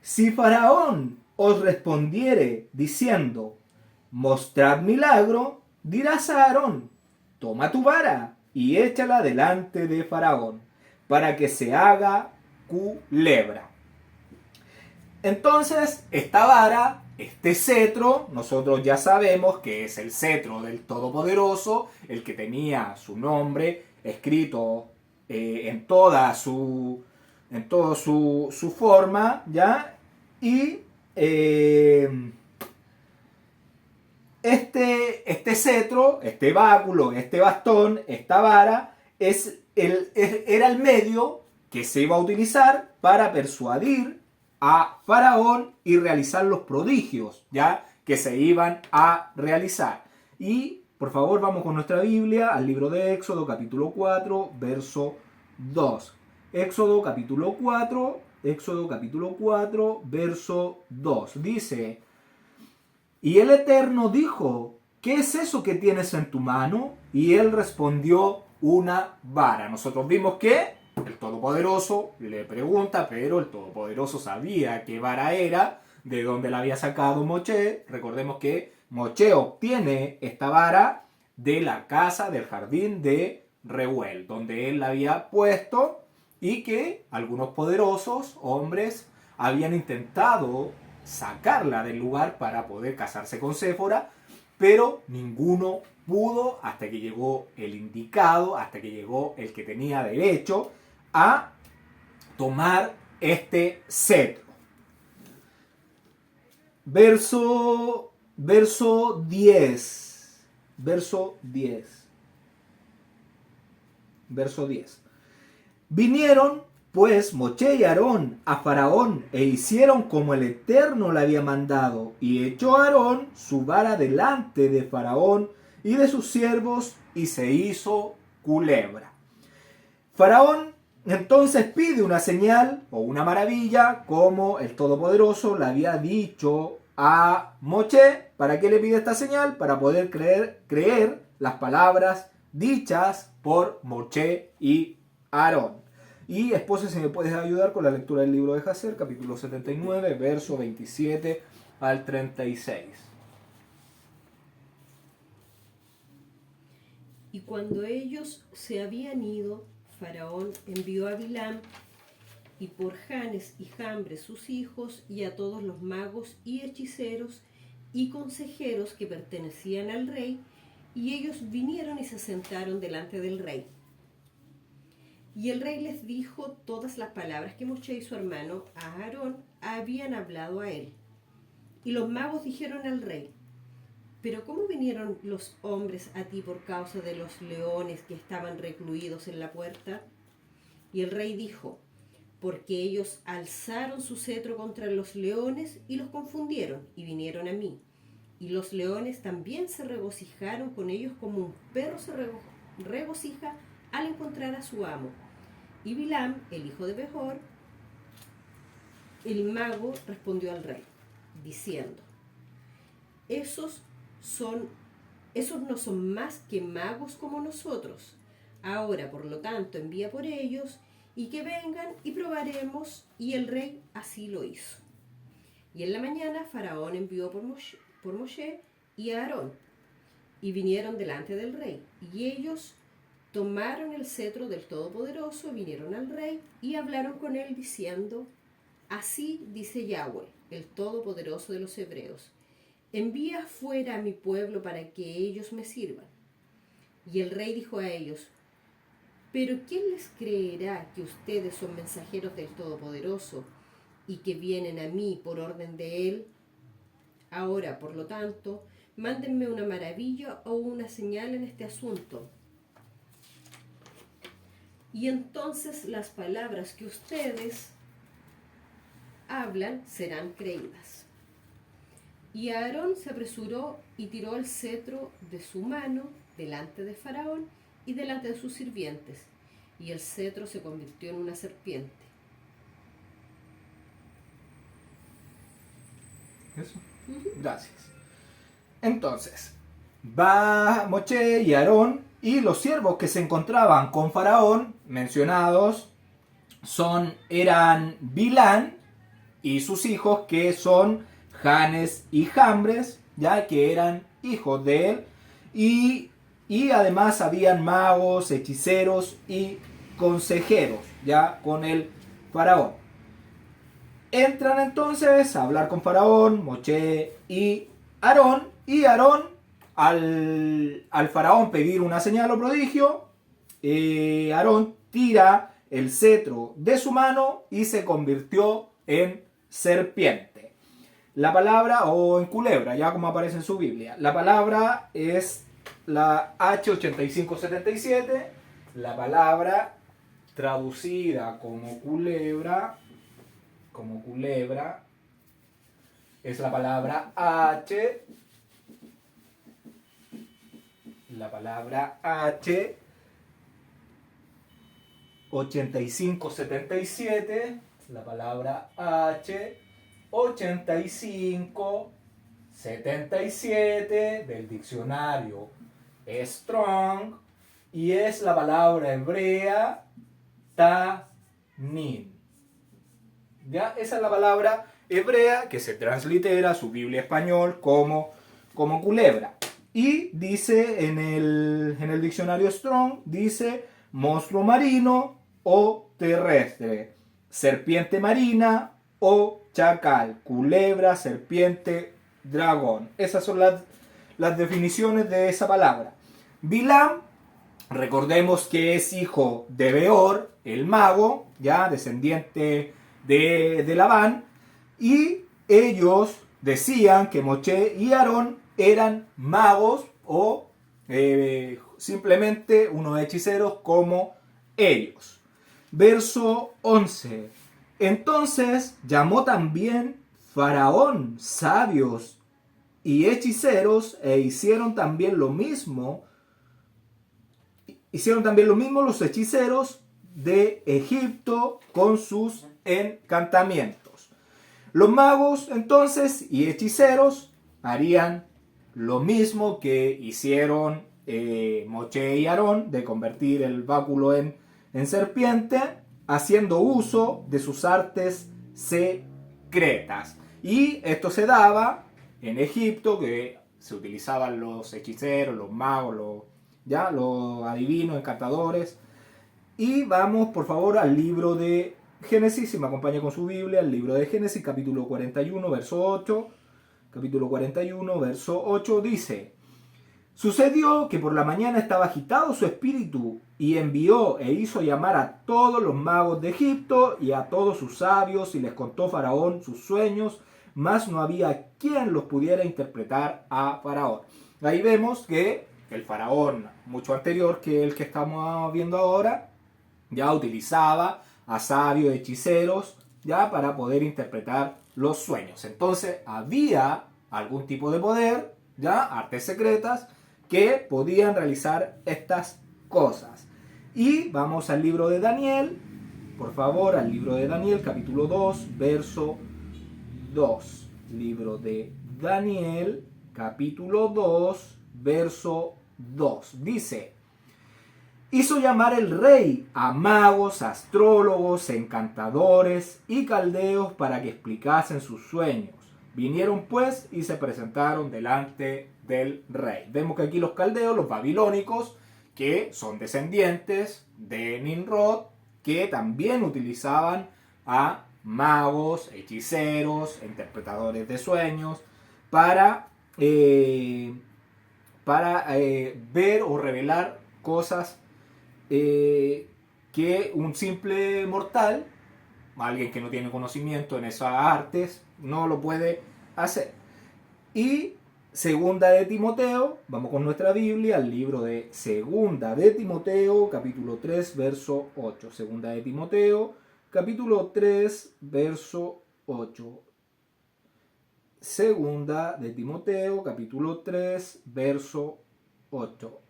Si Faraón os respondiere diciendo, mostrad milagro, dirás a Aarón, toma tu vara y échala delante de Faraón, para que se haga culebra. Entonces, esta vara, este cetro, nosotros ya sabemos que es el cetro del Todopoderoso, el que tenía su nombre escrito en toda su forma, ¿ya? Y este cetro, este báculo, este bastón, esta vara, era el medio que se iba a utilizar para persuadir a Faraón y realizar los prodigios, ¿ya? Que se iban a realizar. Y, por favor, vamos con nuestra Biblia al libro de Éxodo, capítulo 4, verso 2. Éxodo, capítulo 4, verso 2. Dice, y el Eterno dijo, ¿qué es eso que tienes en tu mano? Y él respondió, una vara. Nosotros vimos que el Todopoderoso le pregunta, pero el Todopoderoso sabía qué vara era, de dónde la había sacado Moshe. Recordemos que Moshe obtiene esta vara de la casa del jardín de Reuel, donde él la había puesto y que algunos poderosos hombres habían intentado sacarla del lugar para poder casarse con Séfora, pero ninguno pudo hasta que llegó el indicado, hasta que llegó el que tenía derecho a tomar este cetro. Verso 10. Verso 10. Vinieron pues Moshe y Aarón a Faraón e hicieron como el Eterno le había mandado, y echó Aarón su vara delante de Faraón y de sus siervos y se hizo culebra. Faraón entonces pide una señal o una maravilla, como el Todopoderoso le había dicho a Moshe. ¿Para qué le pide esta señal? Para poder creer las palabras dichas por Moshe y Aarón. Y esposa, si me puedes ayudar con la lectura del libro de Jacer, capítulo 79, verso 27 al 36. Y cuando ellos se habían ido, Faraón envió a Bilam y por Janes y Jambres sus hijos y a todos los magos y hechiceros y consejeros que pertenecían al rey, y ellos vinieron y se sentaron delante del rey. Y el rey les dijo todas las palabras que Moshe y su hermano Aarón habían hablado a él. Y los magos dijeron al rey: ¿pero cómo vinieron los hombres a ti por causa de los leones que estaban recluidos en la puerta? Y el rey dijo: porque ellos alzaron su cetro contra los leones y los confundieron, y vinieron a mí. Y los leones también se regocijaron con ellos como un perro se regocija al encontrar a su amo. Y Bilam, el hijo de Bejor, el mago, respondió al rey, diciendo: esos no son más que magos como nosotros. Ahora, por lo tanto, envía por ellos y que vengan y probaremos. Y el rey así lo hizo. Y en la mañana Faraón envió por Moshe y a Aarón, y vinieron delante del rey. Y ellos tomaron el cetro del Todopoderoso, vinieron al rey y hablaron con él diciendo: así dice Yahweh, el Todopoderoso de los hebreos: envía fuera a mi pueblo para que ellos me sirvan. Y el rey dijo a ellos: ¿pero quién les creerá que ustedes son mensajeros del Todopoderoso y que vienen a mí por orden de él? Ahora, por lo tanto, mándenme una maravilla o una señal en este asunto. Y entonces las palabras que ustedes hablan serán creídas. Y Aarón se apresuró y tiró el cetro de su mano delante de Faraón y delante de sus sirvientes, y el cetro se convirtió en una serpiente. Eso. Gracias. Entonces, va Moshe y Aarón, y los siervos que se encontraban con Faraón, mencionados, eran Bilán y sus hijos, que son Janes y Jambres, ya que eran hijos de él, y además habían magos, hechiceros y consejeros, ya con el Faraón. Entran entonces a hablar con Faraón, Moshe y Aarón, al Faraón pedir una señal o prodigio, Aarón tira el cetro de su mano y se convirtió en serpiente. La palabra, o en culebra, ya como aparece en su Biblia, la palabra es la H8577, la palabra traducida como culebra, es la palabra H, la palabra H 8577, la palabra H 8577 del diccionario Strong, y es la palabra hebrea tanin. ¿Ya? Esa es la palabra hebrea que se translitera a su Biblia español como culebra. Y dice en el diccionario Strong, dice monstruo marino o terrestre, serpiente marina o chacal, culebra, serpiente, dragón. Esas son las definiciones de esa palabra. Bilam, recordemos que es hijo de Beor, el mago, ya descendiente de Labán, y ellos decían que Moshe y Aarón eran magos o simplemente unos hechiceros como ellos. Verso 11. Entonces llamó también Faraón sabios y hechiceros, e hicieron también lo mismo los hechiceros de Egipto con sus encantamientos. Los magos entonces y hechiceros harían lo mismo que hicieron Moshe y Aarón, de convertir el báculo en serpiente, haciendo uso de sus artes secretas. Y esto se daba en Egipto, que se utilizaban los hechiceros, los magos, los adivinos, encantadores. Y vamos por favor al libro de Génesis, si me acompaña con su Biblia, al libro de Génesis, capítulo 41, verso 8. Capítulo 41, verso 8 dice: Sucedió que por la mañana estaba agitado su espíritu y envió e hizo llamar a todos los magos de Egipto y a todos sus sabios y les contó Faraón sus sueños, mas no había quien los pudiera interpretar a Faraón. Ahí vemos que el Faraón, mucho anterior que el que estamos viendo ahora, ya utilizaba a sabios, hechiceros, ya para poder interpretar los sueños. Entonces había algún tipo de poder, ya artes secretas, que podían realizar estas cosas. Y vamos al libro de Daniel, por favor, al libro de Daniel, capítulo 2, verso 2. Libro de Daniel, capítulo 2, verso 2. Dice: hizo llamar el rey a magos, astrólogos, encantadores y caldeos para que explicasen sus sueños. Vinieron pues y se presentaron delante del rey. Vemos que aquí los caldeos, los babilónicos, que son descendientes de Nimrod, que también utilizaban a magos, hechiceros, interpretadores de sueños, para ver o revelar cosas que un simple mortal, alguien que no tiene conocimiento en esas artes, no lo puede hacer. Y segunda de Timoteo, vamos con nuestra Biblia, al libro de segunda de Timoteo, capítulo 3, verso 8. Segunda de Timoteo, capítulo 3, verso 8. Segunda de Timoteo, capítulo 3, verso 8.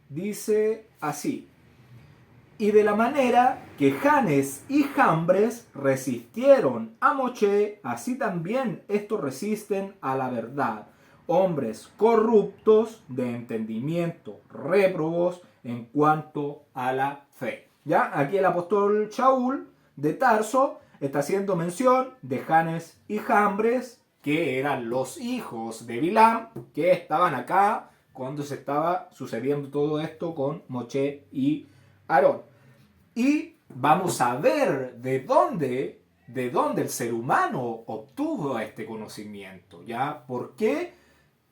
Dice así: y de la manera que Janes y Jambres resistieron a Moshe, así también estos resisten a la verdad. Hombres corruptos de entendimiento, réprobos en cuanto a la fe. Ya, aquí el apóstol Shaul de Tarso está haciendo mención de Janes y Jambres, que eran los hijos de Bilam, que estaban acá cuando se estaba sucediendo todo esto con Moshe y Aarón. Y vamos a ver de dónde el ser humano obtuvo este conocimiento, ¿ya? ¿Por qué?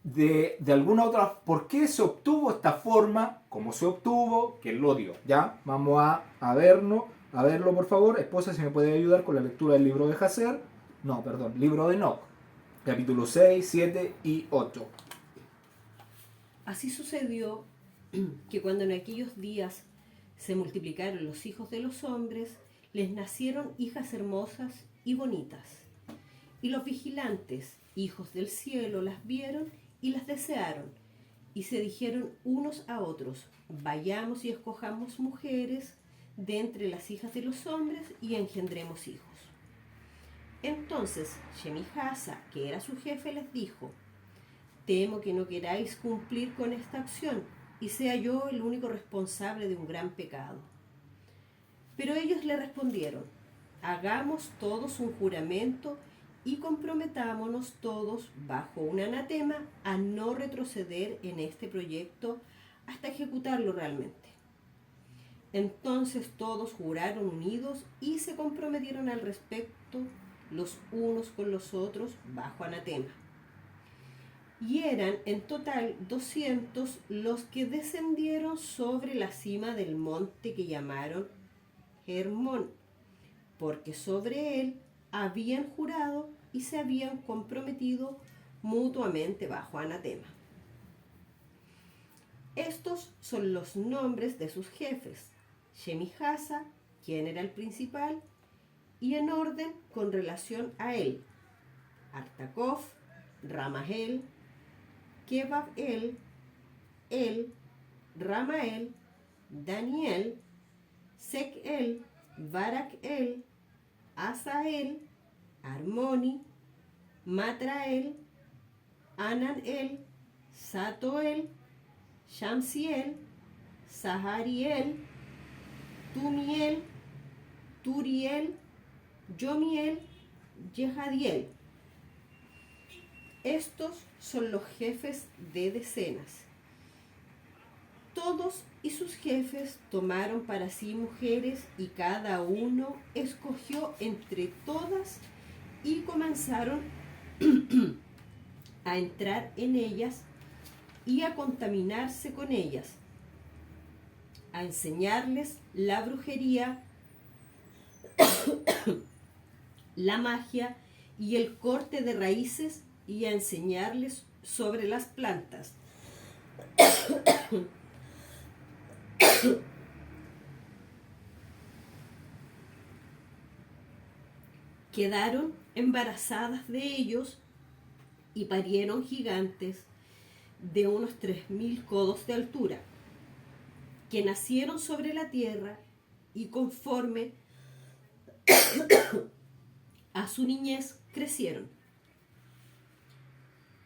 De alguna otra, ¿por qué se obtuvo esta forma? ¿Cómo se obtuvo? ¿Quién lo dio? ¿Ya? Vamos a verlo, por favor. Esposa, si me puede ayudar con la lectura del libro de Jacer. No, perdón, libro de Enoc, capítulo 6, 7 y 8. Así sucedió que cuando en aquellos días se multiplicaron los hijos de los hombres, les nacieron hijas hermosas y bonitas. Y los vigilantes, hijos del cielo, las vieron y las desearon. Y se dijeron unos a otros: vayamos y escojamos mujeres de entre las hijas de los hombres y engendremos hijos. Entonces Shemijasa, que era su jefe, les dijo: temo que no queráis cumplir con esta acción y sea yo el único responsable de un gran pecado. Pero ellos le respondieron: hagamos todos un juramento y comprometámonos todos bajo un anatema a no retroceder en este proyecto hasta ejecutarlo realmente. Entonces todos juraron unidos y se comprometieron al respecto los unos con los otros bajo anatema. Y eran en total 200 los que descendieron sobre la cima del monte que llamaron Hermón, porque sobre él habían jurado y se habían comprometido mutuamente bajo anatema. Estos son los nombres de sus jefes: Shemijasa, quien era el principal, y en orden con relación a él: Artacof, Ramael, Kebab-el, Ramael, Daniel, Sek-el, Barak-el, Asael, Armoni, Matrael, Anan-el, Satoel, Shamsiel, Sahariel, Tumiel, Turiel, Yomiel, Yehadiel. Estos son los jefes de decenas. Todos y sus jefes tomaron para sí mujeres y cada uno escogió entre todas y comenzaron a entrar en ellas y a contaminarse con ellas, a enseñarles la brujería, la magia y el corte de raíces, y a enseñarles sobre las plantas. Quedaron embarazadas de ellos y parieron gigantes de unos 3000 codos de altura, que nacieron sobre la tierra y conforme a su niñez crecieron,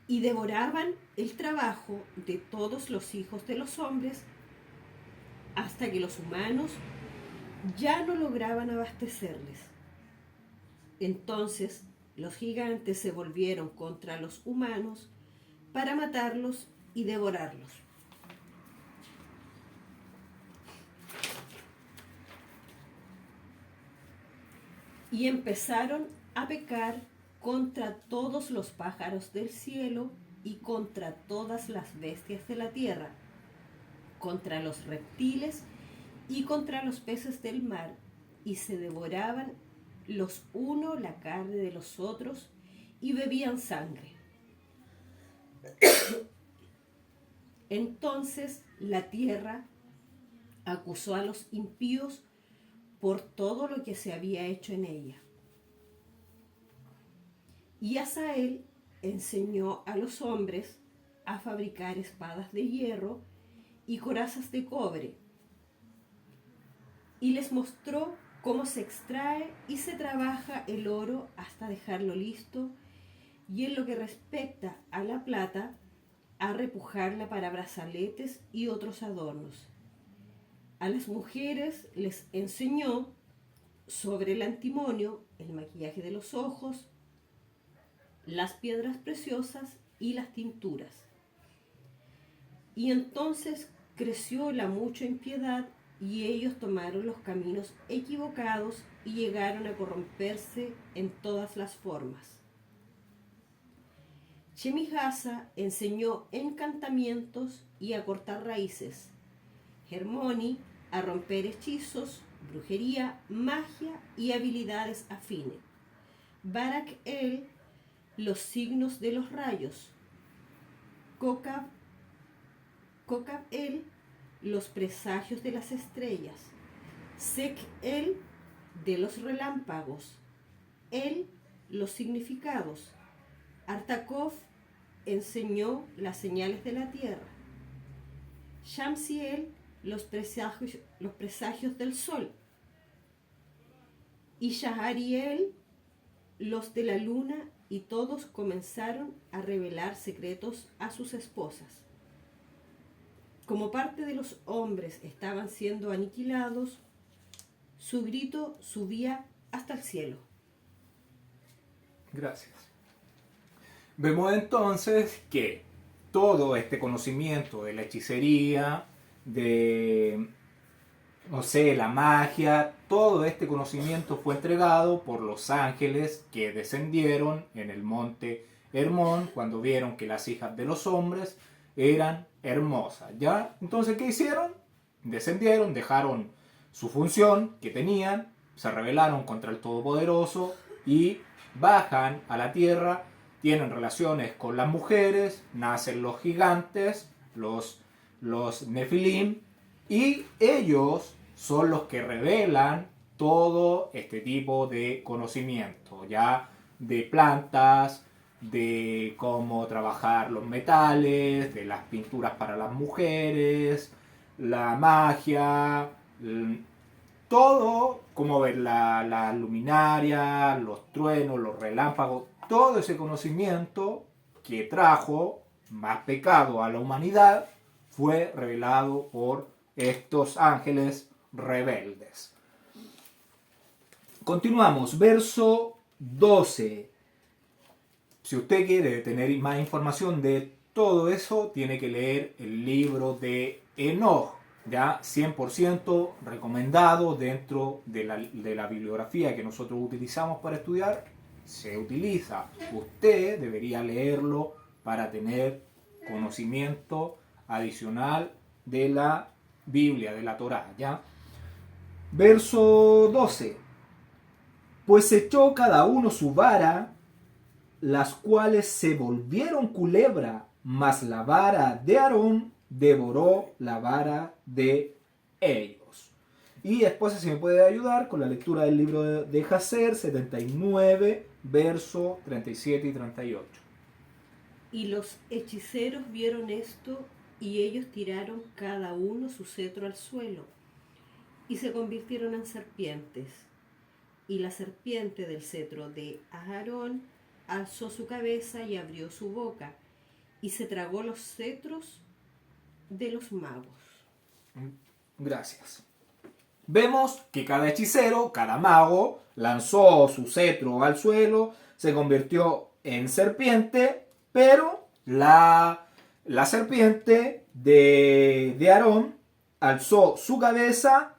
y devoraban el trabajo de todos los hijos de los hombres, hasta que los humanos ya no lograban abastecerles. Entonces los gigantes se volvieron contra los humanos para matarlos y devorarlos. Y empezaron a pecar contra todos los pájaros del cielo y contra todas las bestias de la tierra, contra los reptiles y contra los peces del mar, y se devoraban los unos la carne de los otros y bebían sangre. Entonces la tierra acusó a los impíos por todo lo que se había hecho en ella. Y Asael enseñó a los hombres a fabricar espadas de hierro y corazas de cobre, y les mostró cómo se extrae y se trabaja el oro hasta dejarlo listo, y en lo que respecta a la plata, a repujarla para brazaletes y otros adornos. A las mujeres les enseñó sobre el antimonio, el maquillaje de los ojos, las piedras preciosas y las tinturas. Y entonces creció la mucha impiedad, y ellos tomaron los caminos equivocados y llegaron a corromperse en todas las formas. Shemijasa enseñó encantamientos y a cortar raíces, Hermoni a romper hechizos, brujería, magia y habilidades afines, Barak los signos de los rayos, Kokab los presagios de las estrellas, Sek de los relámpagos, los significados, Artakov enseñó las señales de la tierra, Shamsiel los presagios del sol, y Shahariel los de la luna, y todos comenzaron a revelar secretos a sus esposas. Como parte de los hombres estaban siendo aniquilados, su grito subía hasta el cielo. Gracias. Vemos entonces que todo este conocimiento de la hechicería, de, no sé, la magia, todo este conocimiento fue entregado por los ángeles que descendieron en el monte Hermón cuando vieron que las hijas de los hombres eran hermosas, ¿ya? Entonces, ¿qué hicieron? Descendieron, dejaron su función que tenían, se rebelaron contra el Todopoderoso y bajan a la tierra, tienen relaciones con las mujeres, nacen los gigantes, los Nefilim, y ellos son los que revelan todo este tipo de conocimiento, ya de plantas, de cómo trabajar los metales, de las pinturas para las mujeres, la magia, todo, como ver la luminaria, los truenos, los relámpagos, todo ese conocimiento que trajo más pecado a la humanidad fue revelado por estos ángeles rebeldes. Continuamos, verso 12. Si usted quiere tener más información de todo eso, tiene que leer el libro de Enoch, ya 100% recomendado dentro de la bibliografía que nosotros utilizamos para estudiar. Se utiliza. Usted debería leerlo para tener conocimiento adicional de la Biblia, de la Torá, ¿ya? Verso 12. Pues echó cada uno su vara, las cuales se volvieron culebra, mas la vara de Aarón devoró la vara de ellos. Y después, si me puede ayudar con la lectura del libro de Jacer 79, verso 37 y 38. Y los hechiceros vieron esto, y ellos tiraron cada uno su cetro al suelo, y se convirtieron en serpientes. Y la serpiente del cetro de Aarón alzó su cabeza y abrió su boca, y se tragó los cetros de los magos. Gracias. Vemos que cada hechicero, cada mago, lanzó su cetro al suelo, se convirtió en serpiente, pero la serpiente de Aarón alzó su cabeza,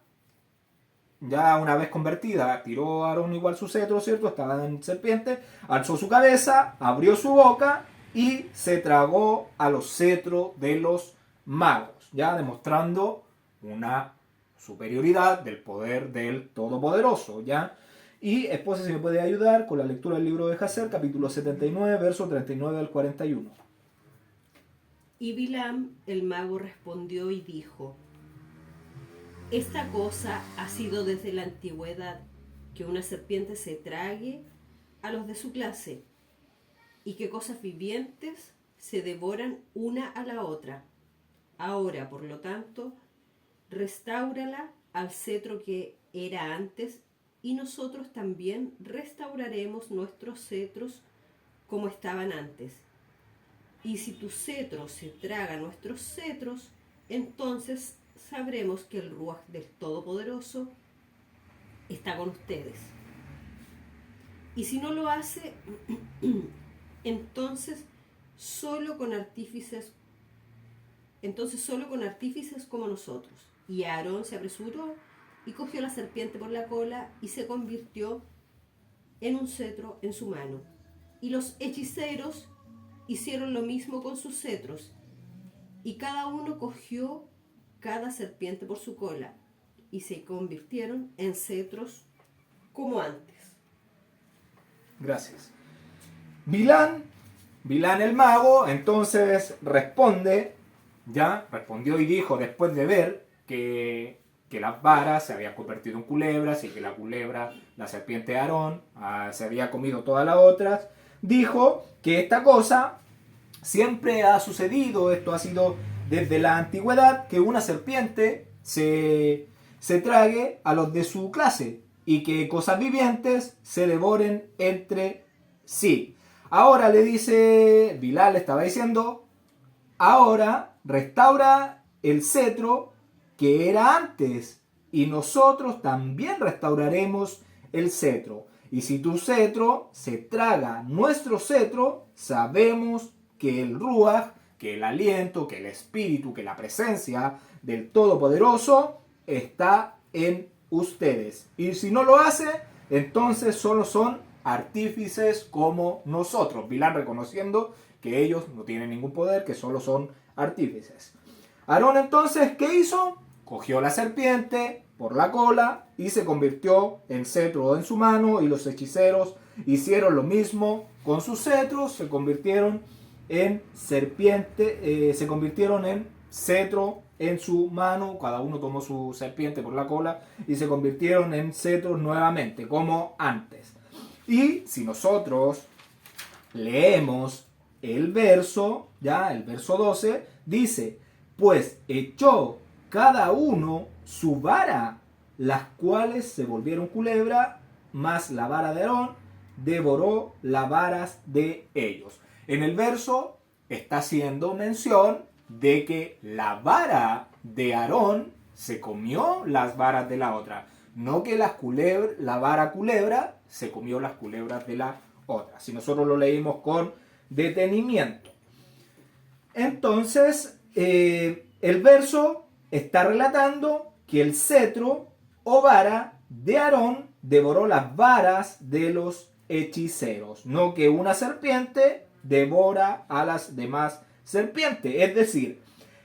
ya una vez convertida, tiró a Aarón igual su cetro, ¿cierto? Estaba en serpiente, alzó su cabeza, abrió su boca y se tragó a los cetros de los magos, ya demostrando una superioridad del poder del Todopoderoso, ¿ya? Y después, si me puede ayudar con la lectura del libro de Jacer, capítulo 79, verso 39 al 41. Y Bilam, el mago, respondió y dijo: esta cosa ha sido desde la antigüedad, que una serpiente se trague a los de su clase, y que cosas vivientes se devoran una a la otra. Ahora, por lo tanto, restáurala al cetro que era antes, y nosotros también restauraremos nuestros cetros como estaban antes. Y si tu cetro se traga nuestros cetros, entonces sabremos que el Ruaj del Todopoderoso está con ustedes. Y si no lo hace, entonces solo con artífices como nosotros. Y Aarón se apresuró y cogió la serpiente por la cola y se convirtió en un cetro en su mano. Y los hechiceros hicieron lo mismo con sus cetros, y cada uno cogió cada serpiente por su cola, y se convirtieron en cetros como antes. Gracias. Bilán el mago, entonces respondió y dijo, después de ver que las varas se habían convertido en culebras y que la serpiente de Aarón, se había comido todas las otras, dijo que esta cosa siempre ha sucedido, esto ha sido desde la antigüedad, que una serpiente se trague a los de su clase y que cosas vivientes se devoren entre sí. Ahora le dice, Bilal le estaba diciendo, ahora restaura el cetro que era antes y nosotros también restauraremos el cetro. Y si tu cetro se traga nuestro cetro, sabemos que el Ruaj, que el aliento, que el espíritu, que la presencia del Todopoderoso está en ustedes. Y si no lo hace, entonces solo son artífices como nosotros. Bilán reconociendo que ellos no tienen ningún poder, que solo son artífices. Aarón entonces, ¿qué hizo? Cogió la serpiente por la cola y se convirtió en cetro en su mano, y los hechiceros hicieron lo mismo con sus cetros, se convirtieron en serpiente, se convirtieron en cetro en su mano, cada uno tomó su serpiente por la cola y se convirtieron en cetros nuevamente, como antes. Y si nosotros leemos el verso, el verso 12, dice, pues echó cada uno su vara, las cuales se volvieron culebra, mas la vara de Aarón devoró las varas de ellos. En el verso está haciendo mención de que la vara de Aarón se comió las varas de la otra. No que la vara culebra se comió las culebras de la otra. Si nosotros lo leímos con detenimiento. Entonces, el verso está relatando que el cetro o vara de Aarón devoró las varas de los hechiceros. No que una serpiente devora a las demás serpiente. Es decir,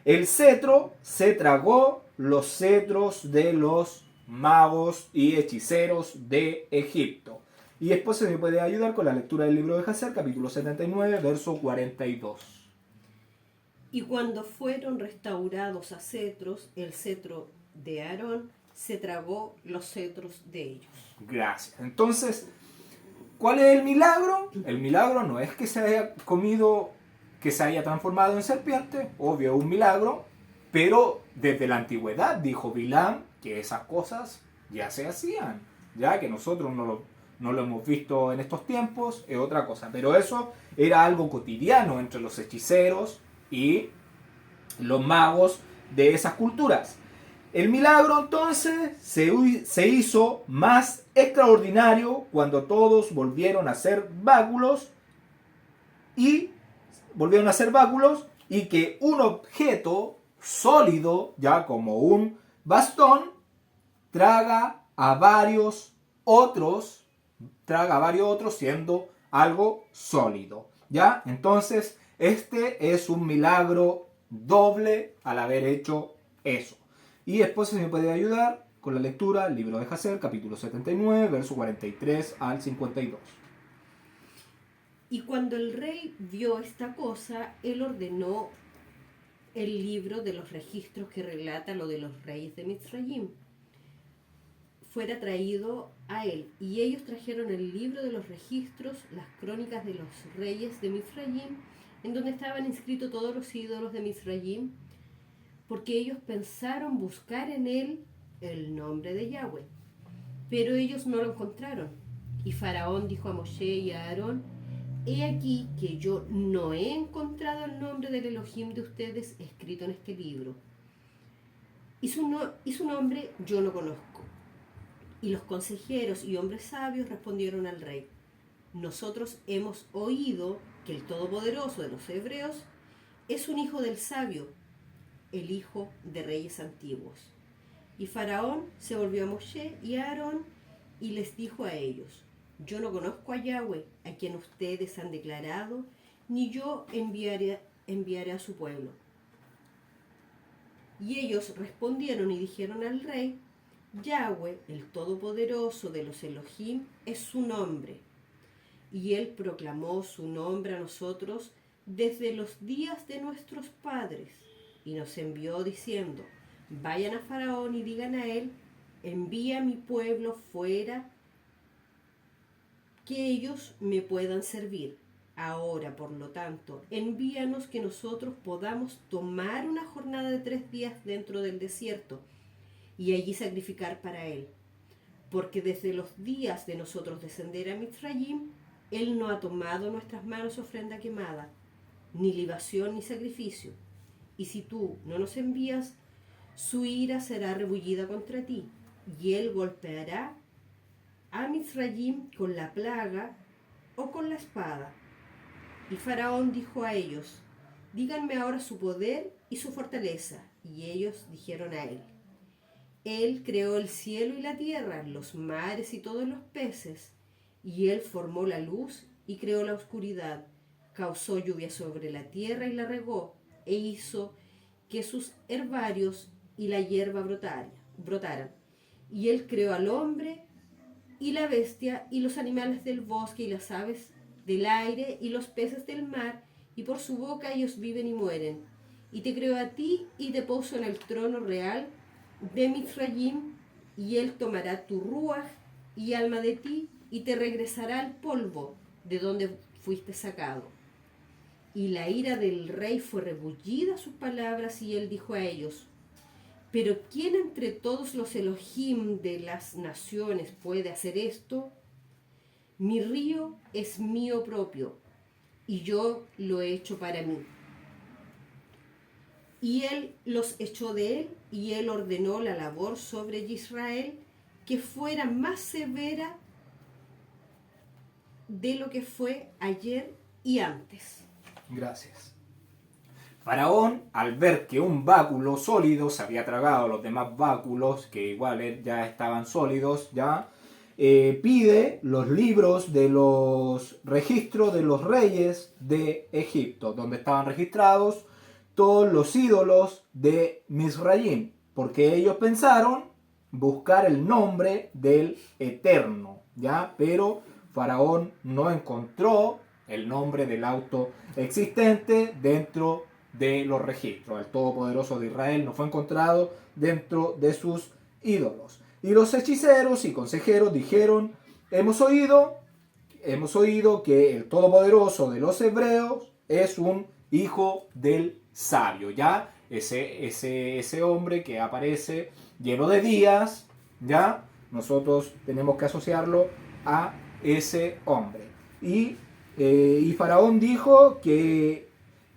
el cetro se tragó los cetros de los magos y hechiceros de Egipto. Y después se me puede ayudar con la lectura del libro de Hazer, capítulo 79, verso 42. Y cuando fueron restaurados a cetros, el cetro de Aarón se tragó los cetros de ellos. Gracias. Entonces, ¿cuál es el milagro? El milagro no es que se haya comido, que se haya transformado en serpiente, obvio, un milagro, pero desde la antigüedad dijo Bilam que esas cosas ya se hacían, ya que nosotros no lo hemos visto en estos tiempos, es otra cosa, pero eso era algo cotidiano entre los hechiceros y los magos de esas culturas. El milagro entonces se hizo más extraordinario cuando todos volvieron a ser báculos y que un objeto sólido, ya como un bastón, traga a varios otros siendo algo sólido, ¿ya? Entonces, este es un milagro doble al haber hecho eso. Y después se me puede ayudar con la lectura del libro de Hazer, capítulo 79, verso 43 al 52. Y cuando el rey vio esta cosa, él ordenó el libro de los registros que relata lo de los reyes de Mitzrayim fuera traído a él. Y ellos trajeron el libro de los registros, las crónicas de los reyes de Mitzrayim, en donde estaban inscritos todos los ídolos de Mitzrayim, porque ellos pensaron buscar en él el nombre de Yahweh. Pero ellos no lo encontraron. Y Faraón dijo a Moshe y a Aarón: he aquí que yo no he encontrado el nombre del Elohim de ustedes escrito en este libro. Y su nombre yo no conozco. Y los consejeros y hombres sabios respondieron al rey: nosotros hemos oído que el Todopoderoso de los hebreos es un hijo del sabio, el hijo de reyes antiguos. Y Faraón se volvió a Moshe y a Aarón y les dijo a ellos: yo no conozco a Yahweh, a quien ustedes han declarado, ni yo enviaré a su pueblo. Y ellos respondieron y dijeron al rey: Yahweh, el Todopoderoso de los Elohim, es su nombre. Y él proclamó su nombre a nosotros desde los días de nuestros padres, y nos envió diciendo: vayan a Faraón y digan a él: envía a mi pueblo fuera, que ellos me puedan servir. Ahora, por lo tanto, envíanos que nosotros podamos tomar una jornada de 3 días dentro del desierto y allí sacrificar para él. Porque desde los días de nosotros descender a Mitzrayim, él no ha tomado nuestras manos ofrenda quemada, ni libación ni sacrificio. Y si tú no nos envías, su ira será rebullida contra ti, y él golpeará a Mitzrayim con la plaga o con la espada. Y Faraón dijo a ellos: díganme ahora su poder y su fortaleza. Y ellos dijeron a él: él creó el cielo y la tierra, los mares y todos los peces, y él formó la luz y creó la oscuridad, causó lluvia sobre la tierra y la regó, e hizo que sus herbarios y la hierba brotaran. Y él creó al hombre y la bestia y los animales del bosque y las aves del aire y los peces del mar, y por su boca ellos viven y mueren. Y te creó a ti y te puso en el trono real de Mitzrayim, y él tomará tu ruaj y alma de ti y te regresará al polvo de donde fuiste sacado. Y la ira del rey fue rebullida a sus palabras, y él dijo a ellos: ¿pero quién entre todos los Elohim de las naciones puede hacer esto? Mi río es mío propio, y yo lo he hecho para mí. Y él los echó de él, y él ordenó la labor sobre Israel que fuera más severa de lo que fue ayer y antes. Gracias. Faraón, al ver que un báculo sólido se había tragado a los demás báculos, que igual ya estaban sólidos, ya, pide los libros de los registros de los reyes de Egipto, donde estaban registrados todos los ídolos de Mizraim, porque ellos pensaron buscar el nombre del Eterno, ¿ya? Pero Faraón no encontró el nombre del autoexistente dentro de los registros. El Todopoderoso de Israel no fue encontrado dentro de sus ídolos. Y los hechiceros y consejeros dijeron, hemos oído que el Todopoderoso de los hebreos es un hijo del sabio, ¿ya? Ese hombre que aparece lleno de días, ¿ya? Nosotros tenemos que asociarlo a ese hombre. Y Faraón dijo que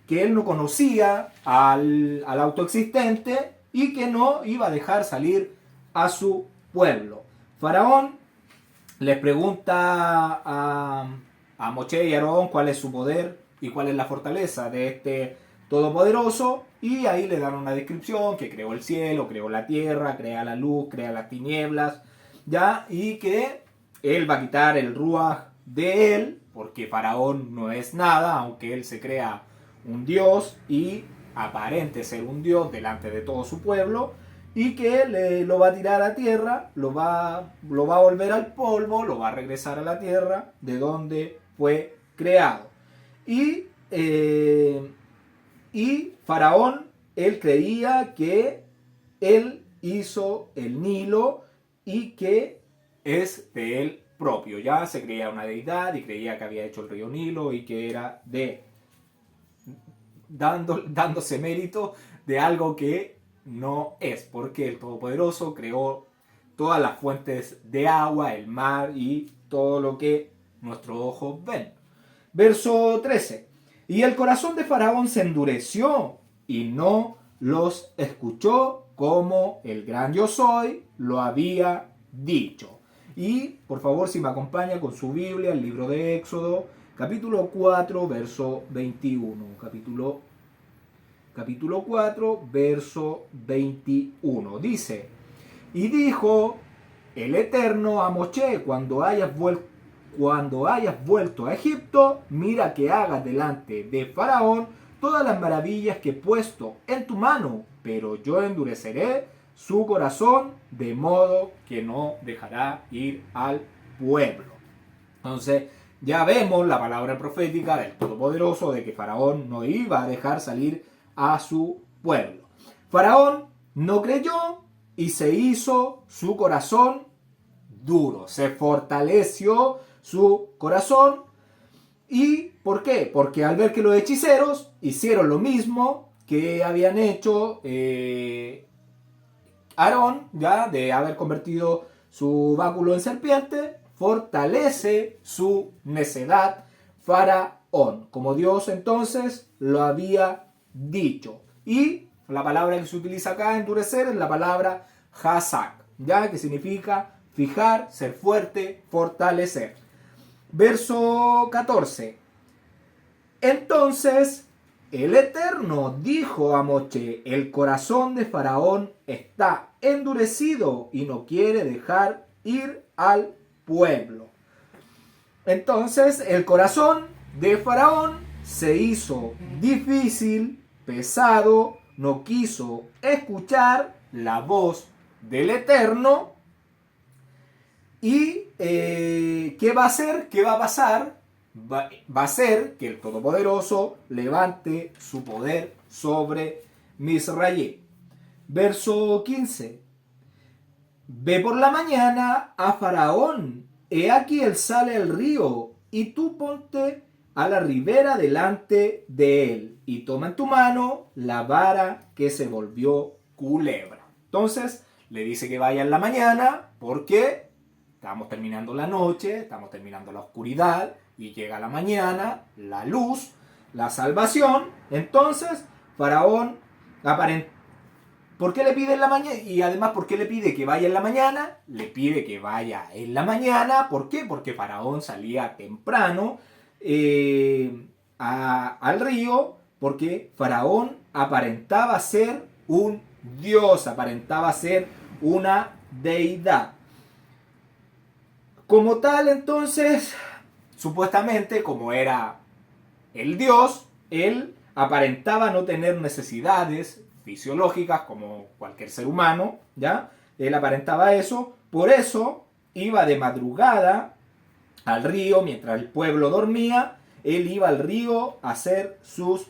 él no conocía al autoexistente y que no iba a dejar salir a su pueblo. Faraón les pregunta a Moshe y Aarón cuál es su poder y cuál es la fortaleza de este Todopoderoso, y ahí le dan una descripción: que creó el cielo, creó la tierra, crea la luz, crea las tinieblas, ¿ya? Y que él va a quitar el ruaj de él, porque Faraón no es nada, aunque él se crea un dios y aparente ser un dios delante de todo su pueblo, y que lo va a tirar a tierra, lo va a volver al polvo, lo va a regresar a la tierra de donde fue creado. Y Faraón, él creía que él hizo el Nilo y que es de él propio. Ya se creía una deidad y creía que había hecho el río Nilo y que era dándose mérito de algo que no es, porque el Todopoderoso creó todas las fuentes de agua, el mar y todo lo que nuestros ojos ven. Verso 13. Y el corazón de Faraón se endureció y no los escuchó como el gran yo soy lo había dicho. Y por favor, si me acompaña con su Biblia, el libro de Éxodo, capítulo 4, verso 21. Capítulo 4, verso 21. Dice: y dijo el Eterno a Moshe: cuando hayas vuelto a Egipto, mira que hagas delante de Faraón todas las maravillas que he puesto en tu mano, pero yo endureceré su corazón de modo que no dejará ir al pueblo. Entonces ya vemos la palabra profética del Todopoderoso de que Faraón no iba a dejar salir a su pueblo. Faraón no creyó y se hizo su corazón duro, se fortaleció su corazón. ¿Y por qué? Porque al ver que los hechiceros hicieron lo mismo que habían hecho Aarón, ya de haber convertido su báculo en serpiente, fortalece su necedad Faraón, como Dios entonces lo había dicho. Y la palabra que se utiliza acá, endurecer, es la palabra hazak, ya que significa fijar, ser fuerte, fortalecer. Verso 14. Entonces el Eterno dijo a Moshe: el corazón de Faraón está endurecido y no quiere dejar ir al pueblo. Entonces el corazón de Faraón se hizo difícil, pesado, no quiso escuchar la voz del Eterno. ¿Y qué va a hacer? ¿Qué va a pasar? Va a ser que el Todopoderoso levante su poder sobre Mizraim. Verso 15. Ve por la mañana a Faraón, he aquí él sale al río, y tú ponte a la ribera delante de él, y toma en tu mano la vara que se volvió culebra. Entonces le dice que vaya en la mañana, porque estamos terminando la noche, estamos terminando la oscuridad, y llega la mañana, la luz, la salvación. Entonces Faraón aparenta. ¿Por qué le pide en la mañana? Y además, ¿por qué le pide que vaya en la mañana? Le pide que vaya en la mañana. ¿Por qué? Porque Faraón salía temprano al río, porque Faraón aparentaba ser un dios, aparentaba ser una deidad. Como tal, entonces, supuestamente, como era el dios, él aparentaba no tener necesidades fisiológicas como cualquier ser humano, ¿ya? Él aparentaba eso, por eso iba de madrugada al río mientras el pueblo dormía, él iba al río a hacer sus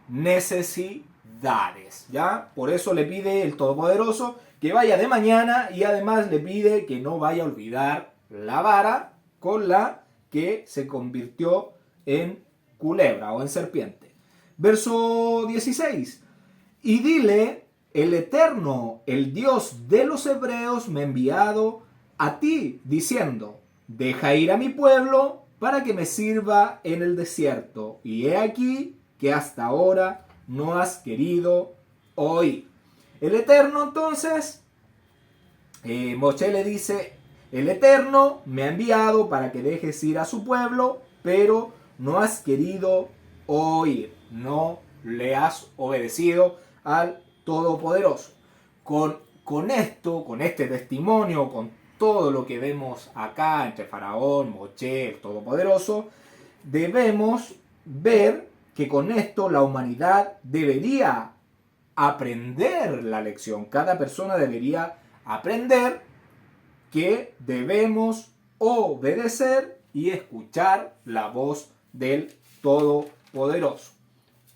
necesidades, ¿ya? Por eso le pide el Todopoderoso que vaya de mañana y además le pide que no vaya a olvidar la vara con la que se convirtió en culebra o en serpiente. Verso 16. Y dile, el Eterno, el Dios de los hebreos, me ha enviado a ti, diciendo, deja ir a mi pueblo para que me sirva en el desierto. Y he aquí que hasta ahora no has querido oír. El Eterno entonces, Moshe le dice, el Eterno me ha enviado para que dejes ir a su pueblo, pero no has querido oír, no le has obedecido al Todopoderoso. Con esto, con este testimonio, con todo lo que vemos acá entre Faraón, Moshe, el Todopoderoso, debemos ver que con esto la humanidad debería aprender la lección. Cada persona debería aprender que debemos obedecer y escuchar la voz del Todopoderoso.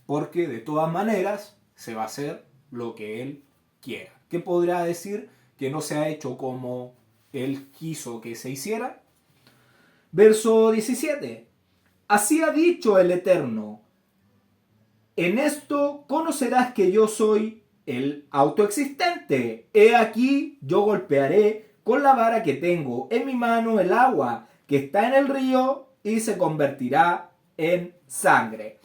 Porque de todas maneras se va a hacer lo que Él quiera. ¿Qué podrá decir que no se ha hecho como Él quiso que se hiciera? Verso 17. Así ha dicho el Eterno, en esto conocerás que yo soy el autoexistente. He aquí, yo golpearé con la vara que tengo en mi mano el agua que está en el río y se convertirá en sangre.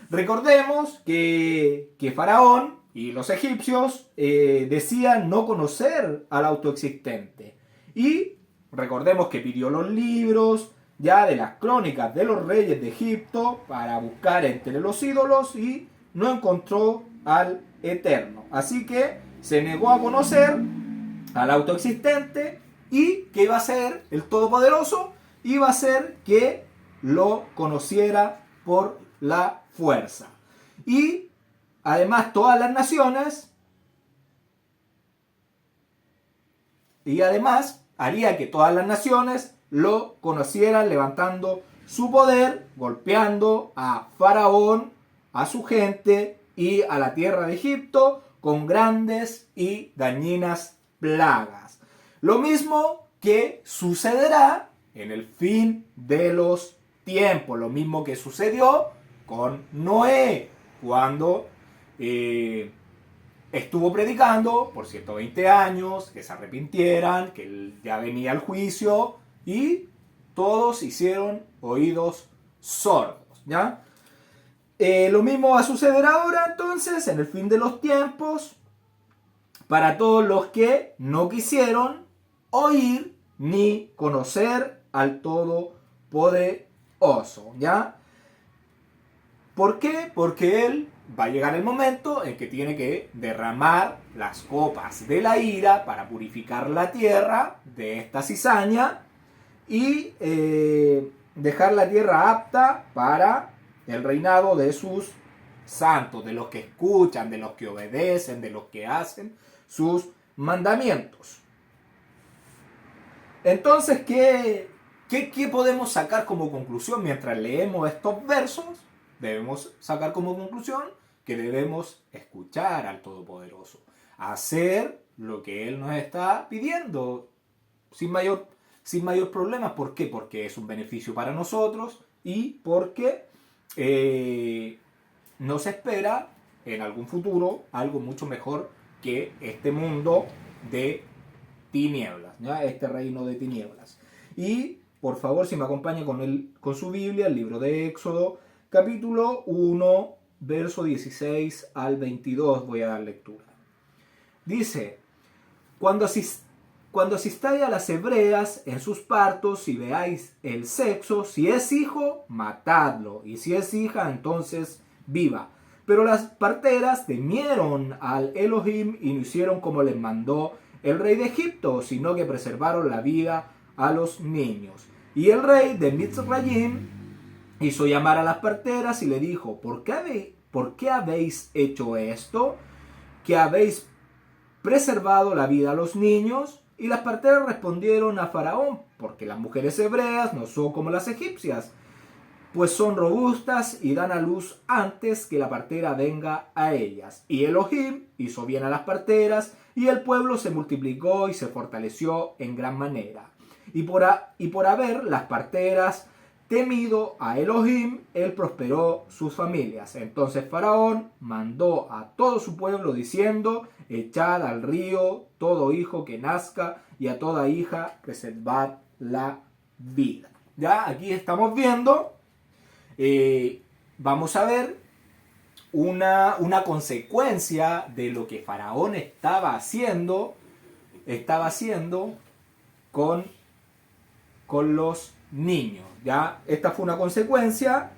Recordemos que Faraón y los egipcios decían no conocer al autoexistente. Y recordemos que pidió los libros ya de las crónicas de los reyes de Egipto para buscar entre los ídolos y no encontró al Eterno. Así que se negó a conocer al autoexistente y ¿qué iba a hacer el Todopoderoso? Iba a hacer que lo conociera por la fuerza. Y además todas las naciones haría que todas las naciones lo conocieran levantando su poder, golpeando a Faraón, a su gente y a la tierra de Egipto con grandes y dañinas plagas. Lo mismo que sucederá en el fin de los tiempos, lo mismo que sucedió con Noé cuando estuvo predicando por 120 años, que se arrepintieran, que ya venía el juicio y todos hicieron oídos sordos, ¿ya? Lo mismo va a suceder ahora entonces en el fin de los tiempos para todos los que no quisieron oír ni conocer al Todopoderoso, ¿ya? ¿Por qué? Porque Él va a llegar el momento en que tiene que derramar las copas de la ira para purificar la tierra de esta cizaña y dejar la tierra apta para el reinado de sus santos, de los que escuchan, de los que obedecen, de los que hacen sus mandamientos. Entonces, ¿qué podemos sacar como conclusión mientras leemos estos versos? Debemos sacar como conclusión que debemos escuchar al Todopoderoso, hacer lo que Él nos está pidiendo sin mayor problema. ¿Por qué? Porque es un beneficio para nosotros y porque nos espera en algún futuro algo mucho mejor que este mundo de tinieblas, ¿ya? Este reino de tinieblas. Y por favor, si me acompaña con su Biblia, el libro de Éxodo, capítulo 1, verso 16 al 22, voy a dar lectura. Dice, cuando asistáis a las hebreas en sus partos y veáis el sexo, si es hijo, matadlo, y si es hija, entonces viva. Pero las parteras temieron al Elohim y no hicieron como les mandó el rey de Egipto, sino que preservaron la vida a los niños. Y el rey de Mitzrayim hizo llamar a las parteras y le dijo, ¿por qué habéis hecho esto? ¿Que habéis preservado la vida a los niños? Y las parteras respondieron a Faraón, porque las mujeres hebreas no son como las egipcias, pues son robustas y dan a luz antes que la partera venga a ellas. Y Elohim hizo bien a las parteras, y el pueblo se multiplicó y se fortaleció en gran manera. Y por haber las parteras temido a Elohim, él prosperó sus familias. Entonces Faraón mandó a todo su pueblo diciendo, echad al río todo hijo que nazca y a toda hija reservad la vida. Ya aquí estamos viendo, vamos a ver una consecuencia de lo que Faraón estaba haciendo con los niños. Ya esta fue una consecuencia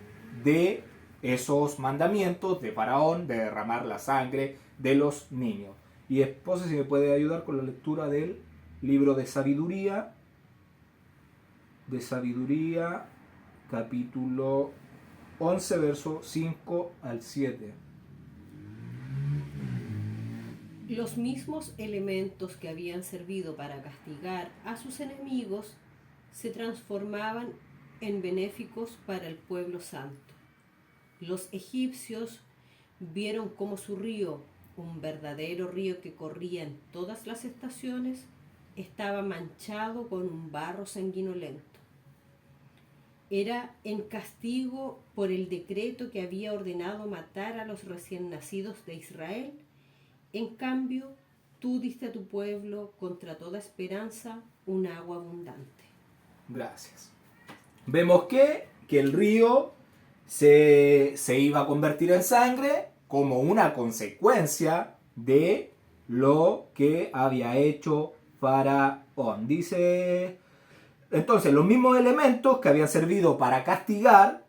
de esos mandamientos de Faraón de derramar la sangre de los niños. Y esposa, si me puede ayudar con la lectura del libro de Sabiduría, capítulo 11, verso 5 al 7. Los mismos elementos que habían servido para castigar a sus enemigos se transformaban en benéficos para el pueblo santo. Los egipcios vieron cómo su río, un verdadero río que corría en todas las estaciones, estaba manchado con un barro sanguinolento. Era en castigo por el decreto que había ordenado matar a los recién nacidos de Israel. En cambio, tú diste a tu pueblo contra toda esperanza un agua abundante. Gracias. Vemos que el río se iba a convertir en sangre como una consecuencia de lo que había hecho Faraón. Dice, entonces, los mismos elementos que habían servido para castigar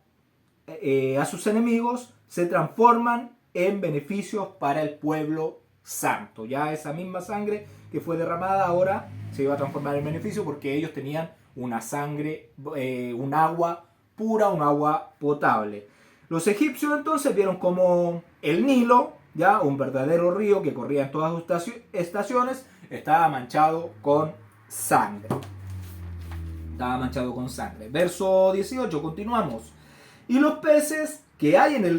a sus enemigos se transforman en beneficios para el pueblo santo. Ya esa misma sangre que fue derramada ahora se iba a transformar en beneficio porque ellos tenían una sangre, un agua pura, un agua potable. Los egipcios entonces vieron como el Nilo, ya un verdadero río que corría en todas sus estaciones, estaba manchado con sangre. Verso 18, continuamos. Y los peces que hay en el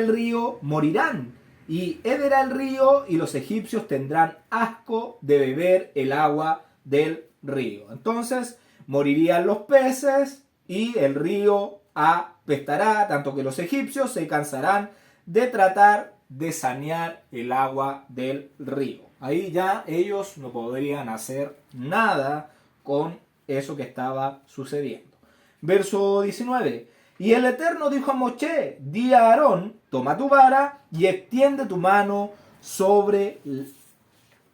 río morirán, y hederá el río, y los egipcios tendrán asco de beber el agua del río. Entonces morirían los peces y el río apestará, tanto que los egipcios se cansarán de tratar de sanear el agua del río. Ahí ya ellos no podrían hacer nada con eso que estaba sucediendo. Verso 19. Y el Eterno dijo a Moshe, di a Aarón, toma tu vara y extiende tu mano sobre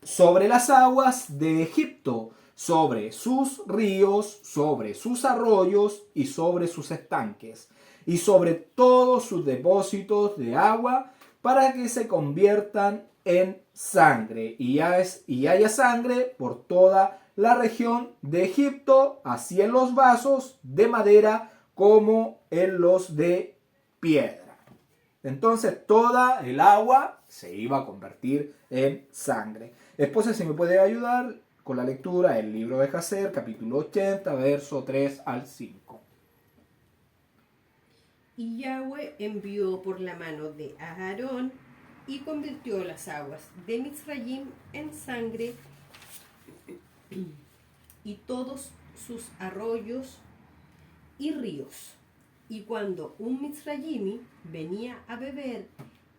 las aguas de Egipto, sobre sus ríos, sobre sus arroyos y sobre sus estanques, y sobre todos sus depósitos de agua, para que se conviertan en sangre, y haya sangre por toda la región de Egipto, así en los vasos de madera como en los de piedra. Entonces toda el agua se iba a convertir en sangre. Esposa, si me puede ayudar con la lectura del libro de Jacer, capítulo 80, verso 3 al 5. Y Yahweh envió por la mano de Aarón y convirtió las aguas de Mitzrayim en sangre y todos sus arroyos y ríos. Y cuando un Mitzrayimi venía a beber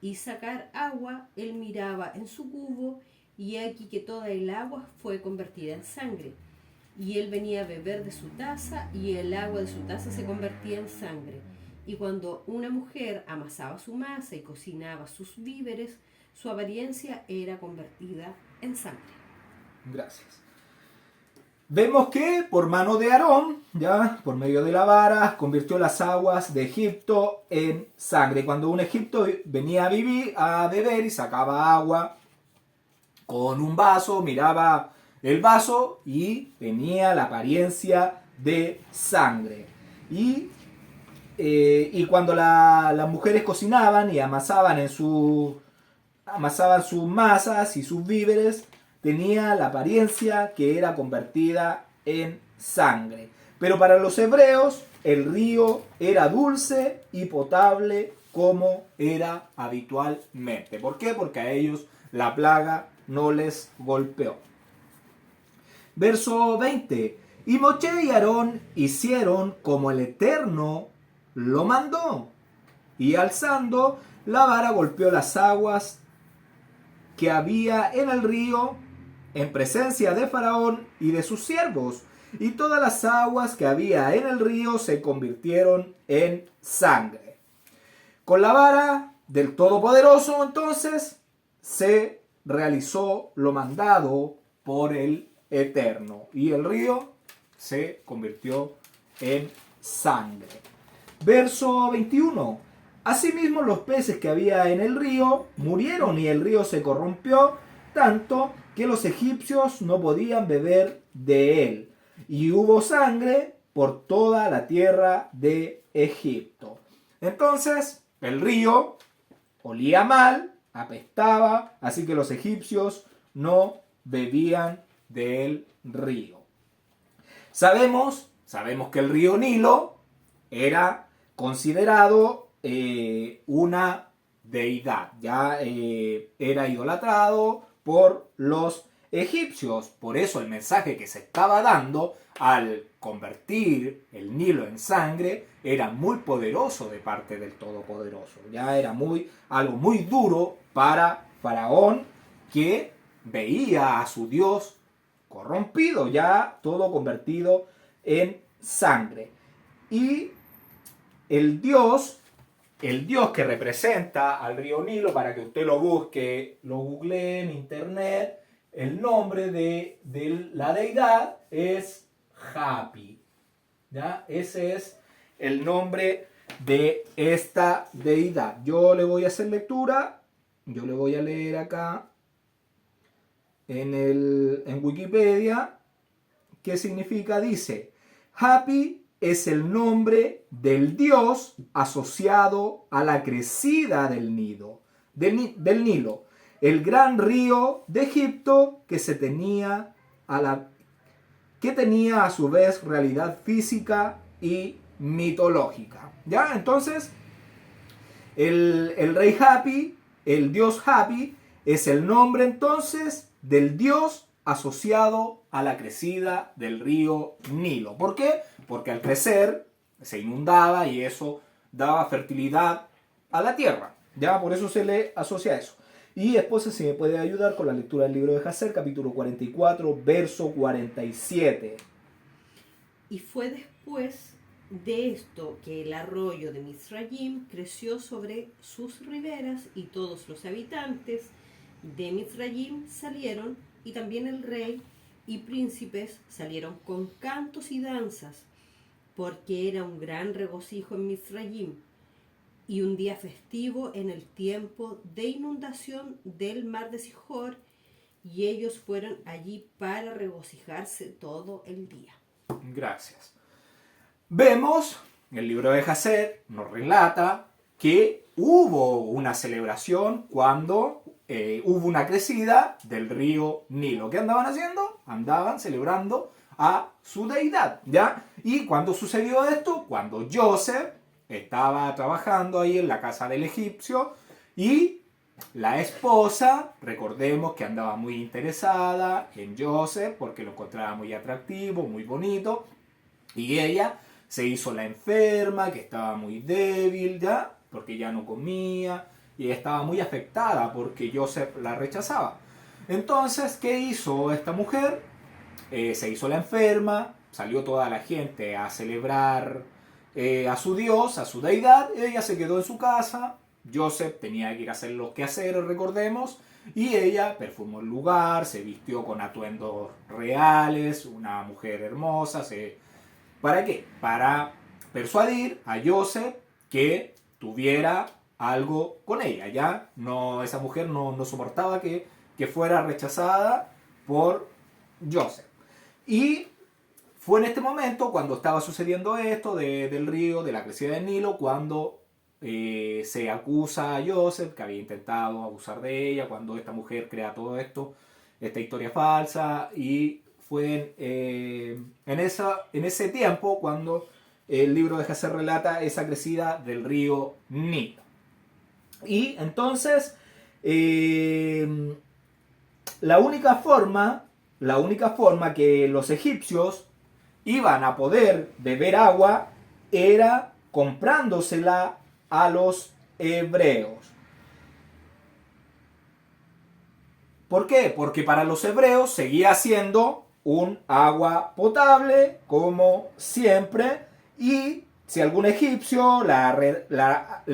y sacar agua, él miraba en su cubo, y aquí que toda el agua fue convertida en sangre. Y él venía a beber de su taza, y el agua de su taza se convertía en sangre. Y cuando una mujer amasaba su masa y cocinaba sus víveres, su apariencia era convertida en sangre. Gracias. Vemos que por mano de Aarón, ya por medio de la vara, convirtió las aguas de Egipto en sangre. Cuando un egipto venía a beber y sacaba agua con un vaso, miraba el vaso y tenía la apariencia de sangre. Y cuando las mujeres cocinaban y amasaban sus masas y sus víveres, tenía la apariencia que era convertida en sangre. Pero para los hebreos el río era dulce y potable como era habitualmente. ¿Por qué? Porque a ellos la plaga no les golpeó. Verso 20. Y Moche y Aarón hicieron como el Eterno lo mandó. Y alzando la vara golpeó las aguas que había en el río en presencia de Faraón y de sus siervos. Y todas las aguas que había en el río se convirtieron en sangre. Con la vara del Todopoderoso entonces se realizó lo mandado por el Eterno. Y el río se convirtió en sangre. Verso 21. Asimismo los peces que había en el río murieron y el río se corrompió tanto que los egipcios no podían beber de él. Y hubo sangre por toda la tierra de Egipto. Entonces el río olía mal, apestaba, así que los egipcios no bebían del río. Sabemos que el río Nilo era considerado una deidad, ya era idolatrado por los egipcios. Por eso el mensaje que se estaba dando al convertir el Nilo en sangre era muy poderoso de parte del Todopoderoso. Ya era algo muy duro para Faraón, que veía a su Dios corrompido, ya todo convertido en sangre. Y el Dios que representa al río Nilo, para que usted lo busque, lo googlee en internet, el nombre de la deidad es Hapi. ¿Ya? Ese es el nombre de esta deidad. Yo le voy a hacer lectura, yo le voy a leer acá en Wikipedia qué significa. Dice: Hapi es el nombre del dios asociado a la crecida del Nilo, el gran río de Egipto que tenía a su vez realidad física y mitológica. ¿Ya? Entonces, el rey Hapi, el dios Hapi, es el nombre entonces del dios asociado a la crecida del río Nilo. ¿Por qué? Porque al crecer se inundaba y eso daba fertilidad a la tierra. Ya, por eso se le asocia a eso. Y después, si me puede ayudar con la lectura del libro de Jacer, capítulo 44, verso 47. Y fue después de esto que el arroyo de Mizrayim creció sobre sus riberas, y todos los habitantes de Mizrayim salieron, y también el rey y príncipes salieron con cantos y danzas, porque era un gran regocijo en Mizrayim y un día festivo en el tiempo de inundación del mar de Sihor, y ellos fueron allí para regocijarse todo el día. Gracias. Vemos, el libro de Jacer nos relata que hubo una celebración cuando hubo una crecida del río Nilo. ¿Qué andaban haciendo? Andaban celebrando a su deidad, ¿ya? ¿Y cuándo sucedió esto? Cuando Joseph estaba trabajando ahí en la casa del egipcio y la esposa, recordemos que andaba muy interesada en Joseph porque lo encontraba muy atractivo, muy bonito, y ella se hizo la enferma, que estaba muy débil ya, porque ya no comía, y estaba muy afectada porque Joseph la rechazaba. Entonces, ¿qué hizo esta mujer? Se hizo la enferma, salió toda la gente a celebrar a su dios, a su deidad. Ella se quedó en su casa. Joseph tenía que ir a hacer los quehaceres, recordemos, y ella perfumó el lugar, se vistió con atuendos reales, una mujer hermosa. ¿Para qué? Para persuadir a Joseph que tuviera algo con ella. Ya no, esa mujer no soportaba que que fuera rechazada por Joseph. Y fue en este momento, cuando estaba sucediendo esto del río, de la crecida del Nilo, cuando se acusa a Joseph que había intentado abusar de ella, cuando esta mujer crea todo esto, esta historia falsa, y fue en ese tiempo cuando el libro de Jasher relata esa crecida del río Nilo. Y entonces, la única forma que los egipcios iban a poder beber agua era comprándosela a los hebreos. ¿Por qué? Porque para los hebreos seguía siendo un agua potable, como siempre, y si algún egipcio le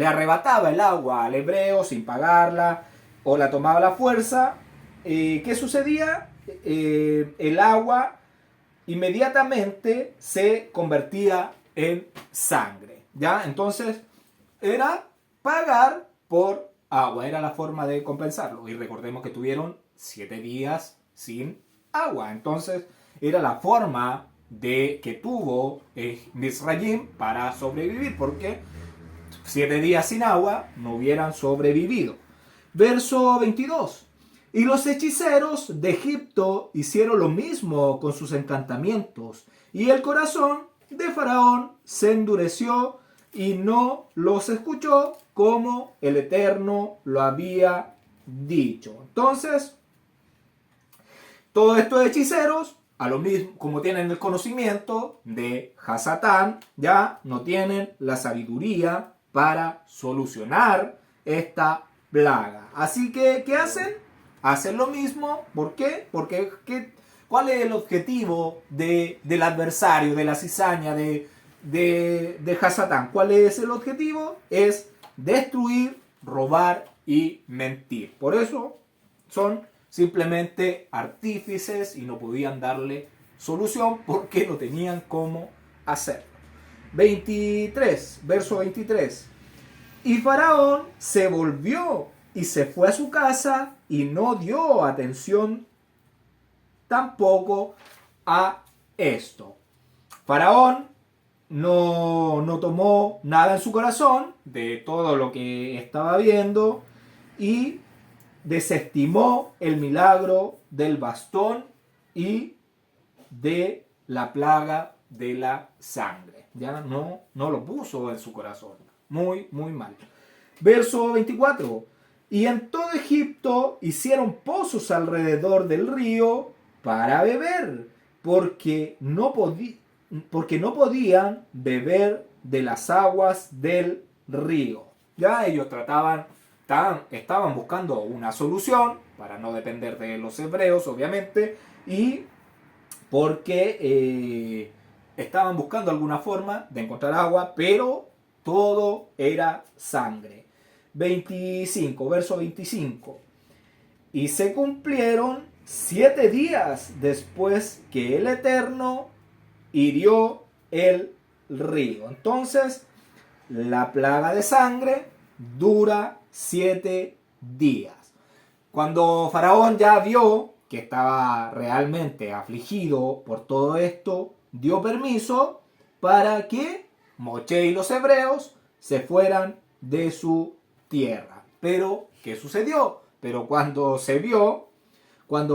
arrebataba el agua al hebreo sin pagarla o la tomaba a la fuerza, ¿qué sucedía? El agua inmediatamente se convertía en sangre, ¿ya? Entonces era pagar por agua, era la forma de compensarlo. Y recordemos que tuvieron 7 días sin agua, entonces era la forma que tuvo Mizraim para sobrevivir, porque 7 días sin agua no hubieran sobrevivido. Verso 22. Y los hechiceros de Egipto hicieron lo mismo con sus encantamientos, y el corazón de Faraón se endureció y no los escuchó como el Eterno lo había dicho. Entonces, todos estos hechiceros, a lo mismo, como tienen el conocimiento de Hasatán, ya no tienen la sabiduría para solucionar esta plaga. Así que, ¿qué hacen? Hacen lo mismo. ¿Por qué? Porque ¿cuál es el objetivo del adversario, de la cizaña de Hasatán? ¿Cuál es el objetivo? Es destruir, robar y mentir. Por eso son simplemente artífices y no podían darle solución porque no tenían cómo hacerlo. 23, verso 23. Y Faraón se volvió y se fue a su casa y no dio atención tampoco a esto. Faraón no tomó nada en su corazón de todo lo que estaba viendo y desestimó el milagro del bastón y de la plaga de la sangre. Ya no lo puso en su corazón. Muy, muy mal. Verso 24. Y en todo Egipto hicieron pozos alrededor del río para beber, porque no podían beber de las aguas del río. Ya ellos estaban buscando una solución para no depender de los hebreos, obviamente, y porque estaban buscando alguna forma de encontrar agua, pero todo era sangre. 25, verso 25. Y se cumplieron 7 días después que el Eterno hirió el río. Entonces, la plaga de sangre dura 7 días. Cuando Faraón ya vio que estaba realmente afligido por todo esto, dio permiso para que Moshe y los hebreos se fueran de su tierra. Pero, ¿qué sucedió? Pero cuando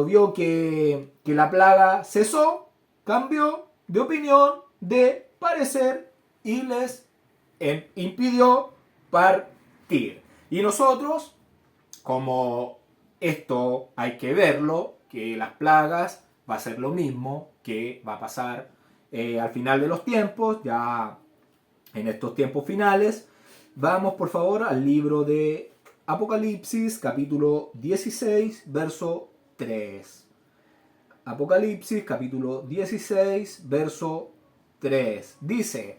vio que la plaga cesó, cambió de opinión, de parecer, y les impidió partir. Y nosotros, como esto hay que verlo, que las plagas va a ser lo mismo que va a pasar al final de los tiempos, ya en estos tiempos finales. Vamos por favor al libro de Apocalipsis, capítulo 16, verso 3. Apocalipsis, capítulo 16, verso 3. Dice: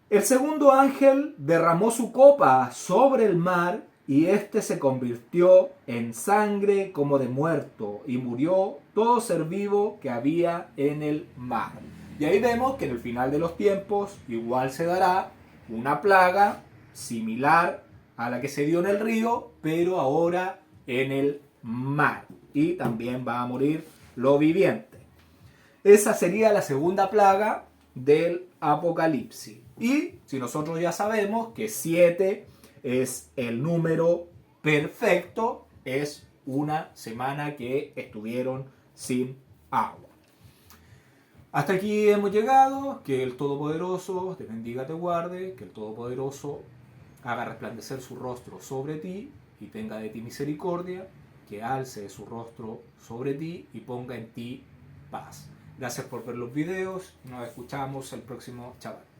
el segundo ángel derramó su copa sobre el mar, y éste se convirtió en sangre como de muerto, y murió todo ser vivo que había en el mar. Y ahí vemos que en el final de los tiempos igual se dará una plaga similar a la que se dio en el río, pero ahora en el mar. Y también va a morir lo viviente. Esa sería la segunda plaga del Apocalipsis. Y si nosotros ya sabemos que 7 es el número perfecto, es una semana que estuvieron sin agua. Hasta aquí hemos llegado. Que el Todopoderoso te bendiga, te guarde. Que el Todopoderoso haga resplandecer su rostro sobre ti y tenga de ti misericordia. Que alce su rostro sobre ti y ponga en ti paz. Gracias por ver los videos. Nos escuchamos el próximo Shabbat.